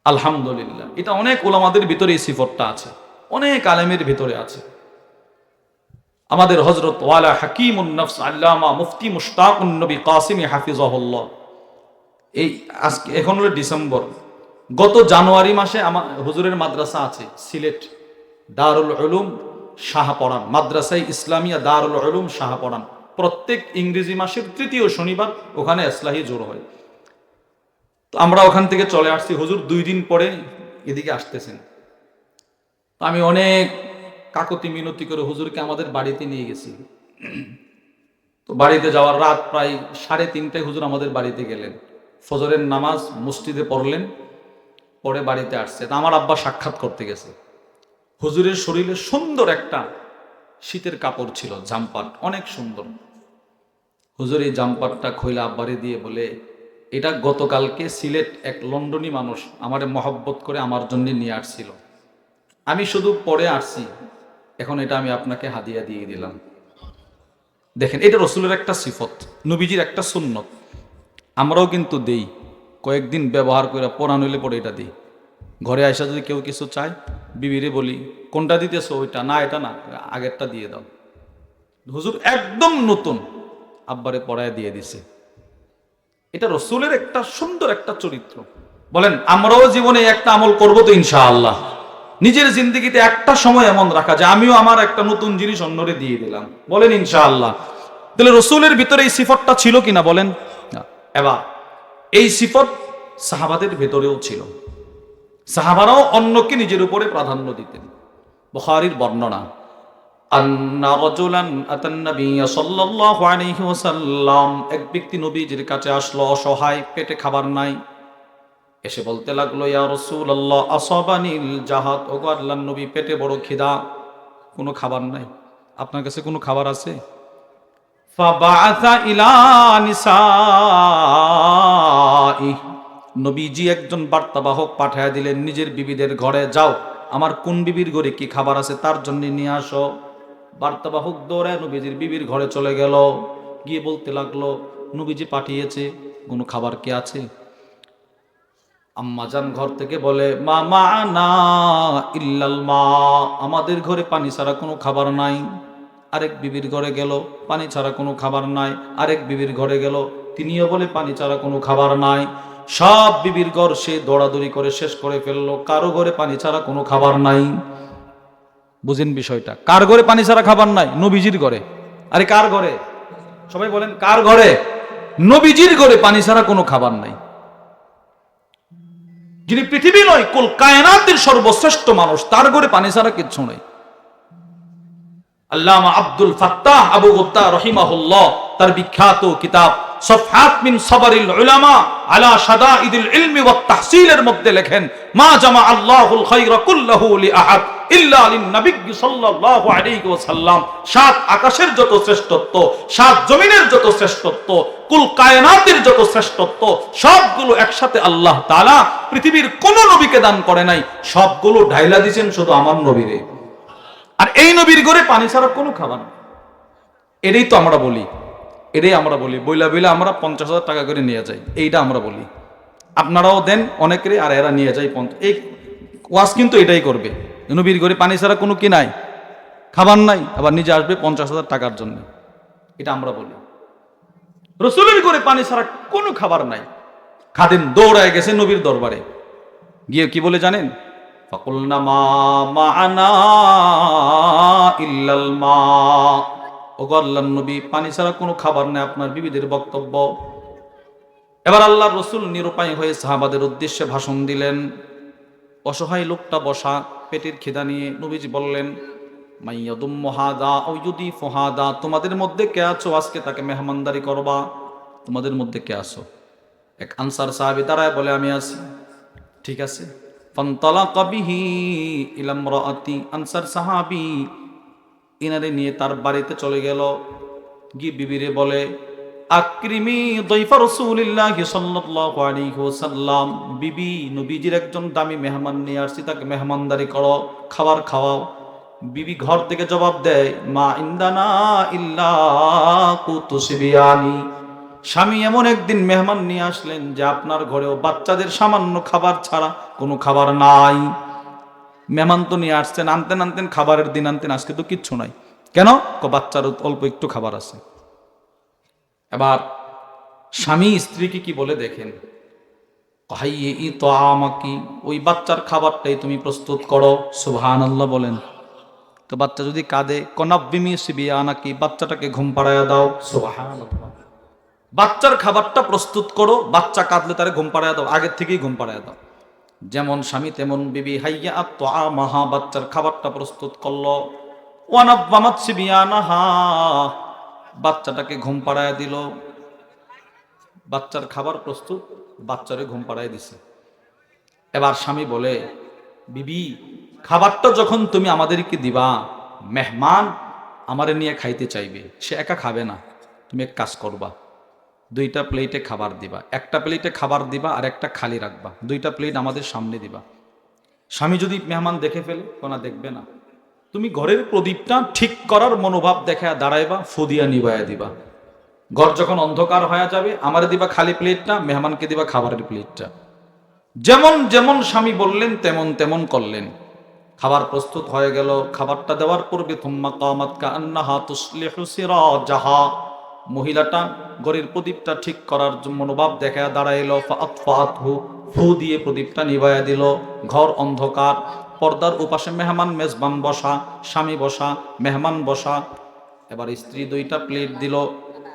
আলহামদুলিল্লাহ। এটা অনেক উলামাদের ভিতরে এই সিফতটা আছে, অনেক আলেমের ভিতরে আছে। আমাদের হযরত ওয়ালা হাকিমুন নফস আল্লামা মুফতি মুশতাকুন নবী কাসিমি হাফিজাহুল্লাহ, এই আজকে এখন হলো ডিসেম্বর, গত জানুয়ারি মাসে আমার হুজুরের মাদ্রাসা আছে সিলেট, দারুল উলুম শাহপরান, মাদ্রাসায়ে ইসলামিয়া দারুল উলুম শাহপরান। প্রত্যেক ইংরেজি মাসের 3য় শনিবার ওখানে ইসলাহি জোর হয়। তো আমরা ওখান থেকে চলে আসছি, হুজুর 2 দিন পরে এদিকে আসতেছেন। তো আমি অনেক কাকতি মিনতি করে হুজুরকে আমাদের বাড়িতে নিয়ে গেছি। তো বাড়িতে যাওয়ার রাত প্রায় 3:30টায় হুজুর আমাদের বাড়িতে গেলেন, ফজরের নামাজ মসজিদে পড়লেন, পরে বাড়িতে আসছে। তা আমার আব্বা সাক্ষাৎ করতে গেছে। হুজুরের শরীরে সুন্দর একটা শীতের কাপড় ছিল, জাম্পার অনেক সুন্দর। হুজুর এই জাম্পারটা খইলা আব্বারে দিয়ে বলে, এটা গতকালকে সিলেট এক লন্ডনী মানুষ আমারে মহব্বত করে আমার জন্য নিয়ে আসছিল, আমি শুধু পরে আসছি, এখন এটা আমি আপনাকে হাদিয়া দিয়ে দিলাম। দেখেন, এটা রসুলের একটা সিফত, নবীজির একটা সুন্নত। আমরাও কিন্তু দেই, কয়েকদিন ব্যবহার করে পরান হইলে পরে এটা দিই। ঘরে আসা যদি কেউ কিছু চায়, বিবিরে বলি কোনটা দিতেছো, ওইটা না, এটা না, আগেরটা দিয়ে দাও। হুজুর একদম নতুন আব্বারে পড়ায় দিয়ে দিছে। এটা রসুলের একটা সুন্দর একটা চরিত্র। বলেন আমরাও জীবনে একটা আমল করবো তো ইনশাআল্লাহ। নিজের জিন্দগিতে একটা সময় এমন রাখা যে আমিও আমার একটা নতুন জিনিস অন্যরে দিয়ে দিলাম, বলেন ইনশাআল্লাহ। তাহলে রসুলের ভিতরে এই সিফতটা ছিল কিনা বলেন। এবার এই সিফত সাহাবাদের ভেতরেও ছিল। সাহাবারাও অন্যকে নিজের উপরে প্রাধান্য দিতেন। বুখারীর বর্ণনা, আন্না রাজুলান আতান নবী সাল্লাল্লাহু আলাইহি ওয়াসাল্লাম, এক ব্যক্তি নবীজির কাছে আসলো, অসহায়, পেটে খাবার নাই। এসে বলতে লাগলো, ইয়া রাসূলুল্লাহ আসাবানিল জাহাদ, ওগো আল্লাহর নবী, পেটে বড় খিদা, কোনো খাবার নাই, আপনার কাছে কোনো খাবার আছে? ফাবাআসা ইলা নিসাই, নবীজি একজন বার্তাবাহক পাঠায়া দিলেন নিজের বিবিদের ঘরে, যাও আমার কোন বিবির ঘরে কি খাবার আছে তার জন্য নিয়ে আসো। বার্তাবাহক দৌড়ায় নবীজির বিবির ঘরে চলে গেল, গিয়ে বলতে লাগলো, নবীজি পাঠিয়েছে, কোনো খাবার কি আছে? আম্মাজান ঘর থেকে বলে, মা মানা ইল্লাল মা, আমাদের ঘরে পানি ছাড়া কোনো খাবার নাই। আরেক বিবির ঘরে গেল, পানি ছাড়া কোনো খাবার নাই। আরেক বিবির ঘরে গেল, তিনিও বলে পানি ছাড়া কোনো খাবার নাই। সব বিবির ঘর সে দৌড়াদৌড়ি করে শেষ করে ফেললো, কারো ঘরে পানি ছাড়া কোনো খাবার নাই। বুঝেন বিষয়টা, কার ঘরে পানি ছাড়া খাবার নাই? নবীজির ঘরে। আরে কার ঘরে? সবাই বলেন কার ঘরে? নবীজির ঘরে পানি ছাড়া কোনো খাবার নাই। যিনি পৃথিবী নয় কুল কায়নাতের সর্বশ্রেষ্ঠ মানুষ, তার ঘরে পানি ছাড়া কিচ্ছু নাই। আল্লামা আব্দুল ফাত্তাহ আবু গুত্তা রহিমাহুল্লাহ তার বিখ্যাত কিতাব সফহাত মিন সাবরিল উলামা আলা শাদাইদিল ইলমি ওয়াত তাহসিলের মধ্যে লেখেন, মা জামা আল্লাহুল খায়রা কুল্লাহু লি আহাদ ইল্লা লিন নবী সাল্লাল্লাহু আলাইহি ওয়াসাল্লাম। সাত আকাশের যত শ্রেষ্ঠত্ব, সাত জমিনের যত শ্রেষ্ঠত্ব, কুল কায়নাতের যত শ্রেষ্ঠত্ব, সবগুলো একসাথে আল্লাহ তাআলা পৃথিবীর কোন নবীকে দান করে নাই, সবগুলো ঢাইলা দিয়েছেন শুধু আমার নবীরে। আর এই নবীর ঘরে পানি ছাড়া কোনো খাবার না। এটাই তো আমরা বলি, এটাই আমরা বলি, বইলা বইলা আমরা 50,000 টাকা করে নিয়ে যাই, এইটা আমরা বলি। আপনারাও দেন অনেকেরই, আর এরা নিয়ে যায় 50। এই ওয়াজ কিন্তু এটাই করবে, নবীর ঘরে পানি ছাড়া কোনো কি নাই, খাবার নাই, আবার নিজে আসবে 50,000 টাকার জন্য, এটা আমরা বলি। রসুলের ঘরে পানি ছাড়া কোনো খাবার নাই। খাদেম দৌড়ায় গেছে নবীর দরবারে, গিয়ে কি বলে জানেন? ফাকুলনা মা মা'ানা ইল্লাল মা, ওগো আল্লাহর নবী, পানি ছাড়া কোনো খাবার নেই, আপনার বিবিদের বক্তব্য। এবার আল্লাহর রাসূল নিরুপায় হয়ে সাহাবাদের উদ্দেশ্যে ভাষণ দিলেন। অসহায় লোকটা বসা, পেটের খিদা নিয়ে। নবীজি বললেন, মাইয়াদুম মুহাদা আও ইউদিফু হাদা, তোমাদের মধ্যে কে আছো আজকে তাকে মেহমানদারি করবা? তোমাদের মধ্যে কে আছো? এক আনসার সাহাবী দাঁড়ায় বলে, আমি আছি। ঠিক আছে। ফান্তালাকা বিহি ইলা ইমরাআতি, আনসার সাহাবী ইনারে নিয়ে তার বাড়িতে চলে গেল, গিয়ে বিবিরে বলে, আকরিমি দাইফা রাসূলিল্লাহি সাল্লাল্লাহু আলাইহি ওয়াসাল্লাম, বিবি নবীজির একজন দামি মেহমান নিয়ে আসছি, তাকে মেহমানদারি করো, খাবার খাওয়াও। বিবি ঘর থেকে জবাব দেয়, মা ইনদানা ইল্লা কুতুসবিয়ানি, স্বামী এমন একদিন মেহমান নিয়ে আসলেন যে আপনার ঘরেও বাচ্চাদের সামান্য খাবার ছাড়া কোনো খাবার নাই। মেহমান তো নিয়ে আসছেন, আনতেন আনতেন, খাবারের দিন আনতেন, আজকে তো কিচ্ছু নাই। কেন? বাচ্চার অল্প একটু খাবার আছে। এবার স্বামী স্ত্রীকে কি বলে দেখেন, কাহাইয়ে তো আমাকি, ওই বাচ্চার খাবারটাই তুমি প্রস্তুত করো। সুবহানাল্লাহ বলেন। তো বাচ্চা যদি কাঁদে, কনাব্বিমি সিবিয়ানাকি, বাচ্চাটাকে ঘুম পাড়ায়া দাও। সুবহানাল্লাহ। বাচ্চার খাবারটা প্রস্তুত করো, বাচ্চা কাঁদলে তারে ঘুম পাড়ায়া দাও, আগের থেকেই ঘুম পাড়ায়া দাও। যেমন স্বামী তেমন বিবি, হাইয়া তো আমাহা, বাচ্চার খাবারটা প্রস্তুত করলো। ওয়ানাব্বামাত সিবিয়ানাহা, বাচ্চাটাকে ঘুম পাড়ায়া দিল। বাচ্চার খাবার প্রস্তুত, বাচ্চারে ঘুম পাড়ায় দিছে। এবার স্বামী বলে, বিবি খাবারটা যখন তুমি আমাদেরকে দিবা, মেহমান আমারে নিয়ে খাইতে চাইবে, সে একা খাবে না। তুমি এক কাজ করবা, দুইটা প্লেটে খাবার দিবা, একটা প্লেটে খাবার দিবা আর একটা খালি রাখবা, দুইটা প্লেট আমাদের সামনে দিবা। স্বামী যদি মেহমান দেখে ফেলে, কোনা দেখবে না, তুমি ঘরের প্রদীপটা ঠিক করার মনোভাব দেখা দাঁড়াইবা, ফুদিয়া নিবাইয়া দিবা। ঘর যখন অন্ধকার হয়ে যাবে, আমারে দিবা খালি প্লেটটা, মেহমানকে দিবা খাবারের প্লেটটা। যেমন যেমন স্বামী বললেন তেমন তেমন করলেন। খাবার প্রস্তুত হয়ে গেল। খাবারটা দেওয়ার পূর্বে থুম্মা কামাত কান্নাহা তুসলিহু সিরাজাহা, মহিলাটা ঘরের প্রদীপটা ঠিক করার মনোভাব দেখা দাঁড়াইল। ফাআতফাআতহু, ফু দিয়ে প্রদীপটা নিভাইয়া দিল। ঘর অন্ধকার। পর্দার উপাশে মেহমান মেজবান বসা, স্বামী বসা, মেহমান বসা। এবার স্ত্রী দুইটা প্লেট দিল,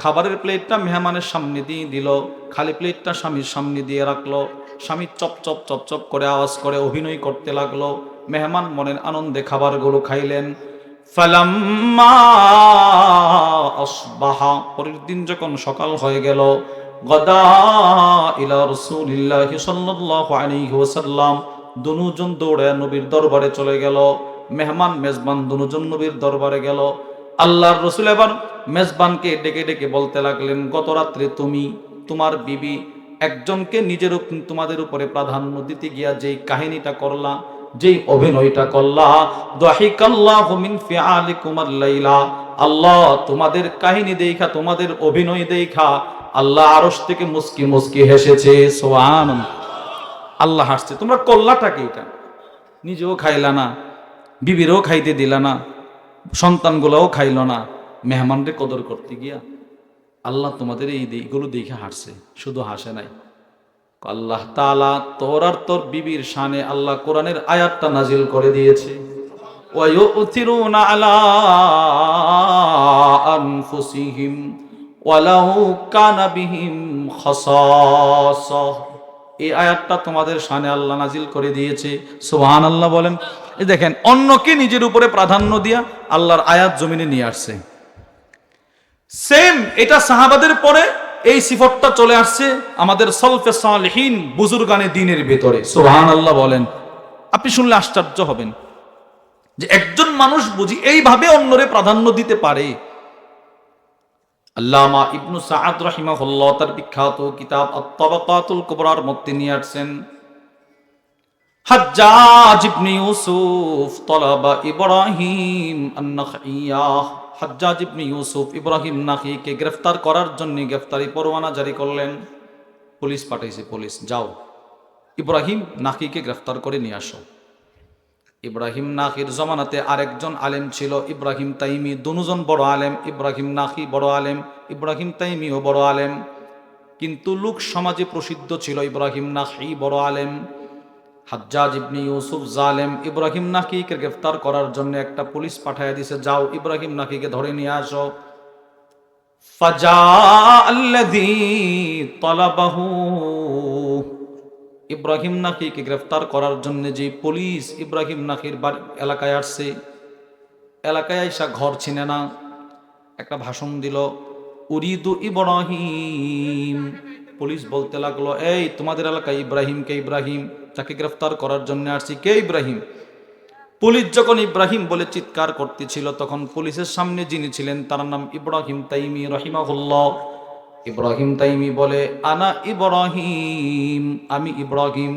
খাবারের প্লেটটা মেহমানের সামনে দিয়ে দিল, খালি প্লেটটা স্বামীর সামনে দিয়ে রাখলো। স্বামী চপ চপ চপ চপ করে আওয়াজ করে অভিনয় করতে লাগলো। মেহমান মনের আনন্দে খাবারগুলো খাইলেন। ফালাম্মা আসবাহা, পরের দিন যখন সকাল হয়ে গেল, গদা ইলা রাসূলিল্লাহি সাল্লাল্লাহু আলাইহি ওয়াসাল্লাম, দুজন দৌড়ে নবীর দরবারে চলে গেল। মেহমান মেজবান দুজন নবীর দরবারে গেল। আল্লাহর রাসূল এবার মেজবানকে ডেকে ডেকে বলতে লাগলেন, গত রাত্রে তুমি তোমার বিবি একজনকে নিজের তোমাদের উপরে প্রাধান্য দিতে গিয়া যেই কাহিনীটা করলা, যেই অভিনয়টা করলা, দাহিকাল্লাহু মিন ফিআলিকুমাল লাইলা, আল্লাহ তোমাদের কাহিনী দেখা, তোমাদের অভিনয় দেখা আল্লাহ আরশ থেকে মুস্কি মুস্কি হেসেছে। সুবহানাল্লাহ। আল্লাহ হাসছে। তোমরা করলাটা কি? এটা নিজেও খাইলা না, বিবিরও খাইতে দিলা না, সন্তানগুলোও খাইল না, মেহমানরে কদর করতে গিয়া আল্লাহ তোমাদের এই দিকগুলো দেখে হাসছে। শুধু হাসে নাই, আল্লাহ তাআলা তোর আর তোর বিবির শানে আল্লাহ কোরআনের আয়াতটা নাজিল করে দিয়েছে, ওয়ায়ুথিরুনা আলা আনফুসিহিম ওয়ালাউ কানা বিহিম খাসাসা। এই আয়াতটা তোমাদের শানে আল্লাহ নাজিল করে দিয়েছে। সুবহানাল্লাহ বলেন। এই দেখেন, অন্যকে নিজের উপরে প্রাধান্য দিয়া আল্লাহর আয়াত জমিনে নিয়ে আসছে। সেম এটা সাহাবাদের পরে এই সিফতটা চলে আসছে আমাদের সলফে সালেহিন বুজুরগানে দ্বীনের ভিতরে। সুবহানাল্লাহ বলেন। আপনি শুনলে আশ্চর্য হবেন যে একজন মানুষ বুঝি এইভাবে অন্যরে প্রাধান্য দিতে পারে। আল্লামা ইবনু সাআদ রাহিমাহুল্লাহ তার বিখ্যাত কিতাব আত-তাবাকাতুল কুবরার মধ্যে নিয়ে আসছেন, হাজ্জাজ ইবনে ইউসুফ তলাবা ইব্রাহিম আন-নাখইয়াহ, হাজ্জাজ ইবনে ইউসুফ ইব্রাহিম নাখীকে গ্রেফতার করার জন্য গ্রেফতারি পরোয়ানা জারি করলেন। পুলিশ পাঠাইছে, পুলিশ যাও ইব্রাহিম নাখীকে গ্রেফতার করে নিয়ে আসো। ইব্রাহিম নাখীর জমানাতে আরেকজন আলেম ছিল ইব্রাহিম তাইমি, দুজন বড় আলেম। ইব্রাহিম নাখী বড় আলেম, ইব্রাহিম তাইমিও বড় আলেম, কিন্তু লোক সমাজে প্রসিদ্ধ ছিল ইব্রাহিম নাখী বড় আলেম। হাজ্জাজ ইবনে ইউসুফ জালেম ইব্রাহিম নাখীকে গ্রেফতার করার জন্য একটা পুলিশ পাঠাইয়া দিছে, যাও ইব্রাহিম নাখীকে ধরে নিয়ে আসো। ফাজা আল্লাযী তালাবাহু, ইব্রাহিম নাখীকে গ্রেফতার করার জন্য যে পুলিশ ইব্রাহিম নাখীর এলাকায় আসছে, এলাকায় আইসা ঘর চিনে না, একটা ভাষণ দিল, উরিদু ইব্রাহিম। পুলিশ বলতে লাগলো, এই তোমাদের এলাকায় ইব্রাহিম কে? ইব্রাহিম, তাকে গ্রেফতার করার জন্য আসছি। কে ইব্রাহিম? পুলিশ যখন ইব্রাহিম বলে চিৎকার করতেছিল, তখন পুলিশের সামনে যিনি ছিলেন তার নাম ইব্রাহিম তাইমি রাহিমাহুল্লাহ। ইব্রাহিম তাইমি বলে, আনা ইব্রাহিম, আমি ইব্রাহিম।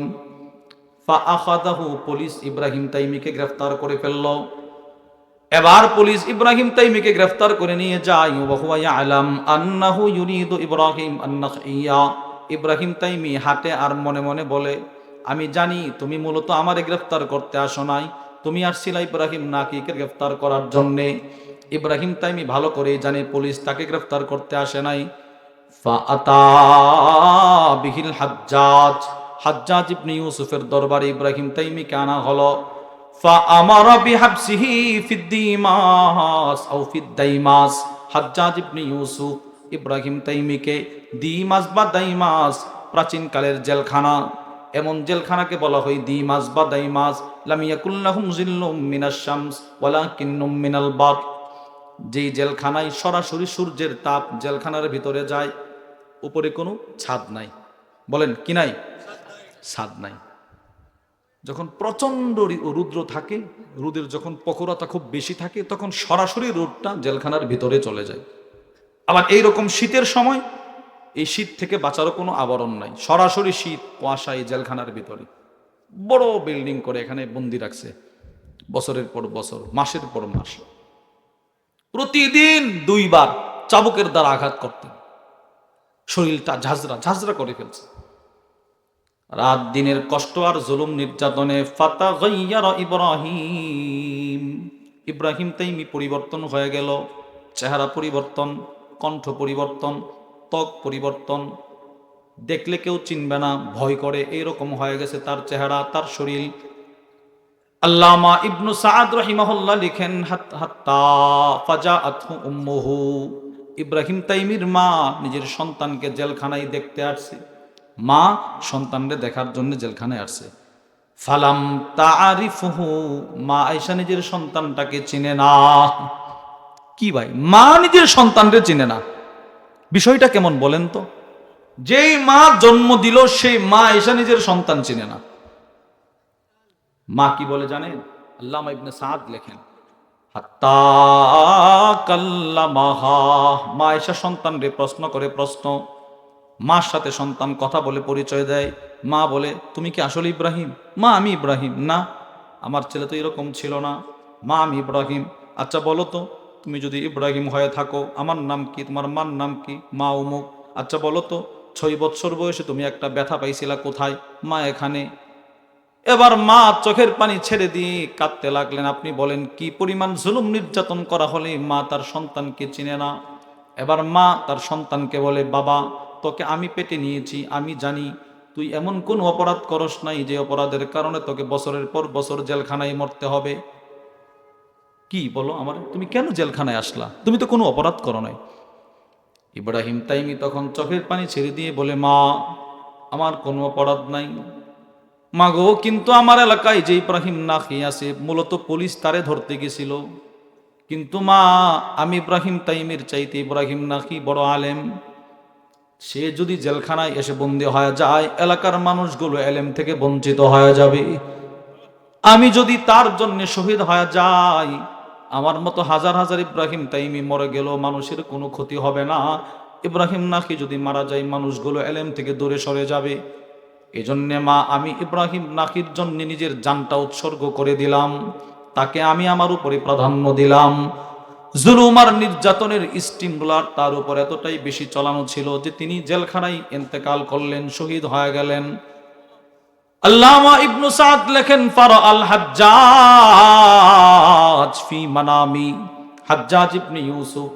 ফাআখাযাহু, পুলিশ ইব্রাহিম তাইমিকে গ্রেফতার করে ফেলল। এবার পুলিশ ইব্রাহিম তাইমিকে গ্রেফতার করে নিয়ে যায়। ওয়া হুয়া ইয়ালাম আন্নাহু ইউরিদু ইব্রাহিম আন-নাখইয়া, ইব্রাহিম তাইমি হাতে আর মনে মনে বলে, আমি জানি তুমি মূলত আমারে গ্রেফতার করতে আসো নাই, তুমি আসছিলা ইব্রাহিম নাখীকে গ্রেফতার করার জন্যে। ইব্রাহিম তাইমি ভালো করেই জানে পুলিশ তাকে গ্রেফতার করতে আসে নাই। ফাআতা বিহিল হাজ্জাজ, হাজ্জাজ ইবনে ইউসুফের দরবারে ইব্রাহিম তাইমিকে আনা হলো। ফাআমারা বিহাবসিহি ফিদ-দিমাস আও ফিদ-দাইমাস, হাজ্জাজ ইবনে ইউসুফ ইব্রাহিম তাইমিকে দিমাস বা দাইমাস, প্রাচীন কালের জেলখানা, এমন জেলখানাকে বলা হয় দিমাস বা দাইমাস। লাম ইয়াকুল লাহুম জিল্লুম মিনাশ শামস ওয়ালাকিন্নুম মিনাল বার, যেই জেলখানায় সরাসরি সূর্যের তাপ জেলখানার ভিতরে যায়, উপরে কোনো ছাদ নাই। বলেন কি নাই? ছাদ নাই। যখন প্রচণ্ড রুদ্র থাকে, রোদের যখন প্রখরতা খুব বেশি থাকে, তখন সরাসরি রোদটা জেলখানার ভিতরে চলে যায়। আবার এইরকম শীতের সময় এই শীত থেকে বাঁচারও কোনো আবরণ নাই, সরাসরি শীত কুয়াশা এই জেলখানার ভিতরে। বড় বিল্ডিং করে এখানে বন্দি রাখছে, বছরের পর বছর, মাসের পর মাস। প্রতিদিন 2 বার চাবুকের দ্বারা আঘাত করতেন, শরীরটা ঝাঁঝরা ঝাঁঝরা করে ফেলছে। রাত দিনের কষ্ট আর জুলুম নির্যাতনে ফাতাগাইয়ারা ইব্রাহিম, ইব্রাহিম তাইমি পরিবর্তন হয়ে গেল। চেহারা পরিবর্তন, কণ্ঠ পরিবর্তন, ত্বক পরিবর্তন, দেখলে কেউ চিনবে না, ভয় করে, এইরকম হয়ে গেছে তার চেহারা, তার শরীর। আল্লামা ইবনু সাআদ রাহিমাহুল্লাহ লিখেন, হাত্তা ফাজাআতহু উম্মুহু, ইব্রাহিম তাইমির মা নিজের সন্তানকে জেলখানায় দেখতে আসছে। মা সন্তানকে দেখার জন্য জেলখানায় আসছে। ফালাম তাআরিফুহু, মা আয়েশা নিজের সন্তানটাকে চিনে না। কি ভাই, মা নিজের সন্তানকে চিনে না, বিষয়টা কেমন বলেন তো? যেই মা জন্ম দিল সেই মা আয়েশা নিজের সন্তান চিনে না। মা কি বলে জানেন? আল্লামা ইবনে সাদ লেখেন, হাত্তা কাল্লামাহা, মা আয়েশা সন্তানরে প্রশ্ন করে, প্রশ্ন, মার সাথে সন্তান কথা বলে পরিচয় দেয়। মা বলে, তুমি কি আসলে ইব্রাহিম? মা, আমি ইব্রাহিম। না, আমার ছেলে তো এরকম ছিল না। মা, আমি ইব্রাহিম। আচ্ছা বলো তো, তুমি যদি ইব্রাহিম হয়ে থাকো, আমার নাম কি? তোমার মার নাম কি? মা, অমুক। আচ্ছা বলো তো, 6 বছর বয়সে তুমি একটা ব্যথা পাইছিলা কোথায়? মা, এখানে। এবার মা চোখের পানি ছেড়ে দিয়ে কাঁদতে লাগলেন। আপনি বলেন কি পরিমাণ জুলুম নির্যাতন করা হলে মা তার সন্তানকে চিনে না? এবার মা তার সন্তানকে বলে, বাবা, তোকে আমি পেটে নিয়েছি, আমি জানি তুই এমন কোন অপরাধ করস নাই যে অপরাধের কারণে তোকে বছরের পর বছর জেলখানায় মরতে হবে। কি বলো আমার, তুমি কেন জেলখানায় আসলা? তুমি তো কোনো অপরাধ করো নাই। ইব্রাহিম তাইমি তখন চোখের পানি ছেড়ে দিয়ে বলে, মা, আমার কোনো অপরাধ নাই। মাগো, কিন্তু আমার এলাকায় যে ইব্রাহিম নাকি আছে, মূলত পুলিশ তারে ধরতে গেছিল। কিন্তু মা, আমি ইব্রাহিম তাইমির চাইতে ইব্রাহিম নাকি বড় আলেম। সে যদি জেলখানায় এসে বন্দী হয়ে যায়, এলাকার মানুষগুলো এলেম থেকে বঞ্চিত হয়ে যাবে। আমি যদি তার জন্য শহীদ হয়ে যাই, আমার মতো হাজার হাজার ইব্রাহিম তাইমি মরে গেল, মানুষের কোনো ক্ষতি হবে না। ইব্রাহিম নাকি যদি মারা যায়, মানুষগুলো এলেম থেকে দূরে সরে যাবে। এজন্যে মা, আমি ইব্রাহিম নাকির জন্য নিজের জানটা উৎসর্গ করে দিলাম। তাকে আমি আমার উপরে প্রাধান্য দিলাম। জুলুম আর নির্যাতনের স্টিম রোলার তার উপর এতটাই বেশি চালানো ছিল যে তিনি জেলখানায় ইন্তেকাল করলেন, শহীদ হয়ে গেলেন। আল্লামা ইবনু সাদ লেখেন, ফারা আল হাজ্জাজ ফি মানামি, হাজ্জাজ ইবনে ইউসুফ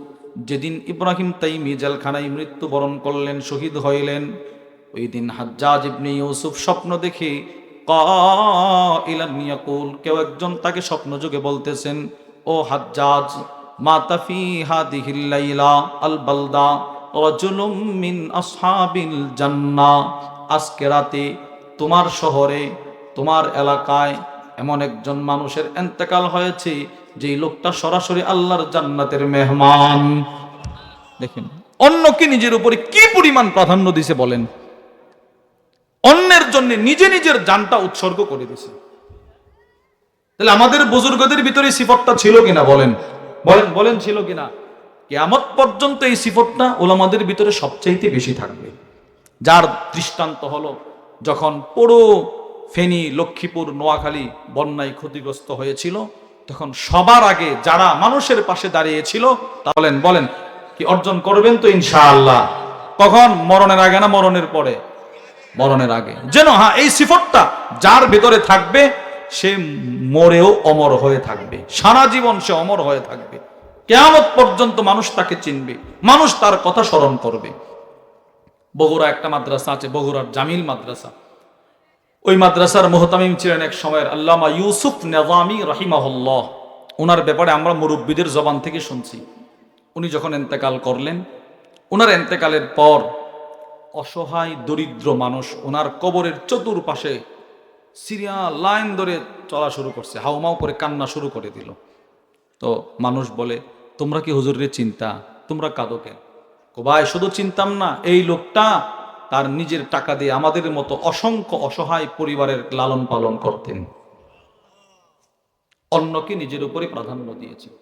যেদিন ইব্রাহিম তাইমি জেলখানায় মৃত্যুবরণ করলেন, শহীদ হইলেন, ওই দিন হাজ্জাজ ইবনে ইউসুফ স্বপ্ন দেখে কাইলান ইয়াকুল, কেউ একজন তাকে স্বপ্ন যোগে বলতেছেন, ও হাজ্জাজ, মাতা ফি হাদিহিল লাইলা আল বালদা রাজুলুম মিন আসহাবিল জান্নাহ, আজকে রাতে তোমার শহরে, তোমার এলাকায় এমন একজন মানুষের ইন্তেকাল হয়েছে যেই লোকটা সরাসরি আল্লাহর জান্নাতের মেহমান। দেখেন অন্যকে নিজের উপরে কি পরিমাণ প্রাধান্য দিছে বলেন, অন্যের জন্য নিজে নিজের জানটা উৎসর্গ করে দিছে। তাহলে আমাদের বুজুর্গদের ভিতরে সিফতটা ছিল কিনা বলেন, বলেন বলেন, ছিল কিনা? কিয়ামত পর্যন্ত এই সিফতটা উলামাদের ভিতরে সবচাইতে বেশি থাকবে। যার দৃষ্টান্ত হলো, যখন পুরো ফেনী, লক্ষ্মীপুর, নোয়াখালী বন্যায় ক্ষতিগ্রস্ত হয়েছিল, তখন সবার আগে যারা মানুষের পাশে দাঁড়িয়েছিল, বলেন বলেন, কি অর্জন করবেন তো ইনশাআল্লাহ? কখন? মরণের আগে না মরণের পরে? মরণের আগে। যেন হ্যাঁ, এই সিফতটা যার ভিতরে থাকবে, সে মরেও অমর হয়ে থাকবে, সারা জীবন সে অমর হয়ে থাকবে। কিয়ামত পর্যন্ত মানুষ তাকে চিনবে, মানুষ তার কথা স্মরণ করবে। বগুড়া একটা মাদ্রাসা আছে, বগুড়ার জামিল মাদ্রাসা। ওই মাদ্রাসার মুহতামিম ছিলেন এক সময়ের আল্লামা ইউসুফ নিজামী রাহিমাহুল্লাহ। ওনার ব্যাপারে আমরা মুরব্বীদের জবান থেকে শুনছি। উনি যখন ইন্তেকাল করলেন, ওনার ইন্তেকালের পর অসহায় দরিদ্র মানুষ ওনার কবরের চতুর্পাশে সিরিয়াল লাইন ধরে চলা শুরু করছে, হাউমাউ করে কান্না শুরু করে দিল। তো মানুষ বলে, তোমরা কি হুজুরের চিন্তা, তোমরা কাঁদো কেন? ভাই, শুধু চিনতাম না, এই লোকটা তার নিজের টাকা দিয়ে আমাদের মতো অসংখ্য অসহায় পরিবারের লালন পালন করতেন, অন্যকে নিজের উপরে প্রাধান্য দিয়েছেন।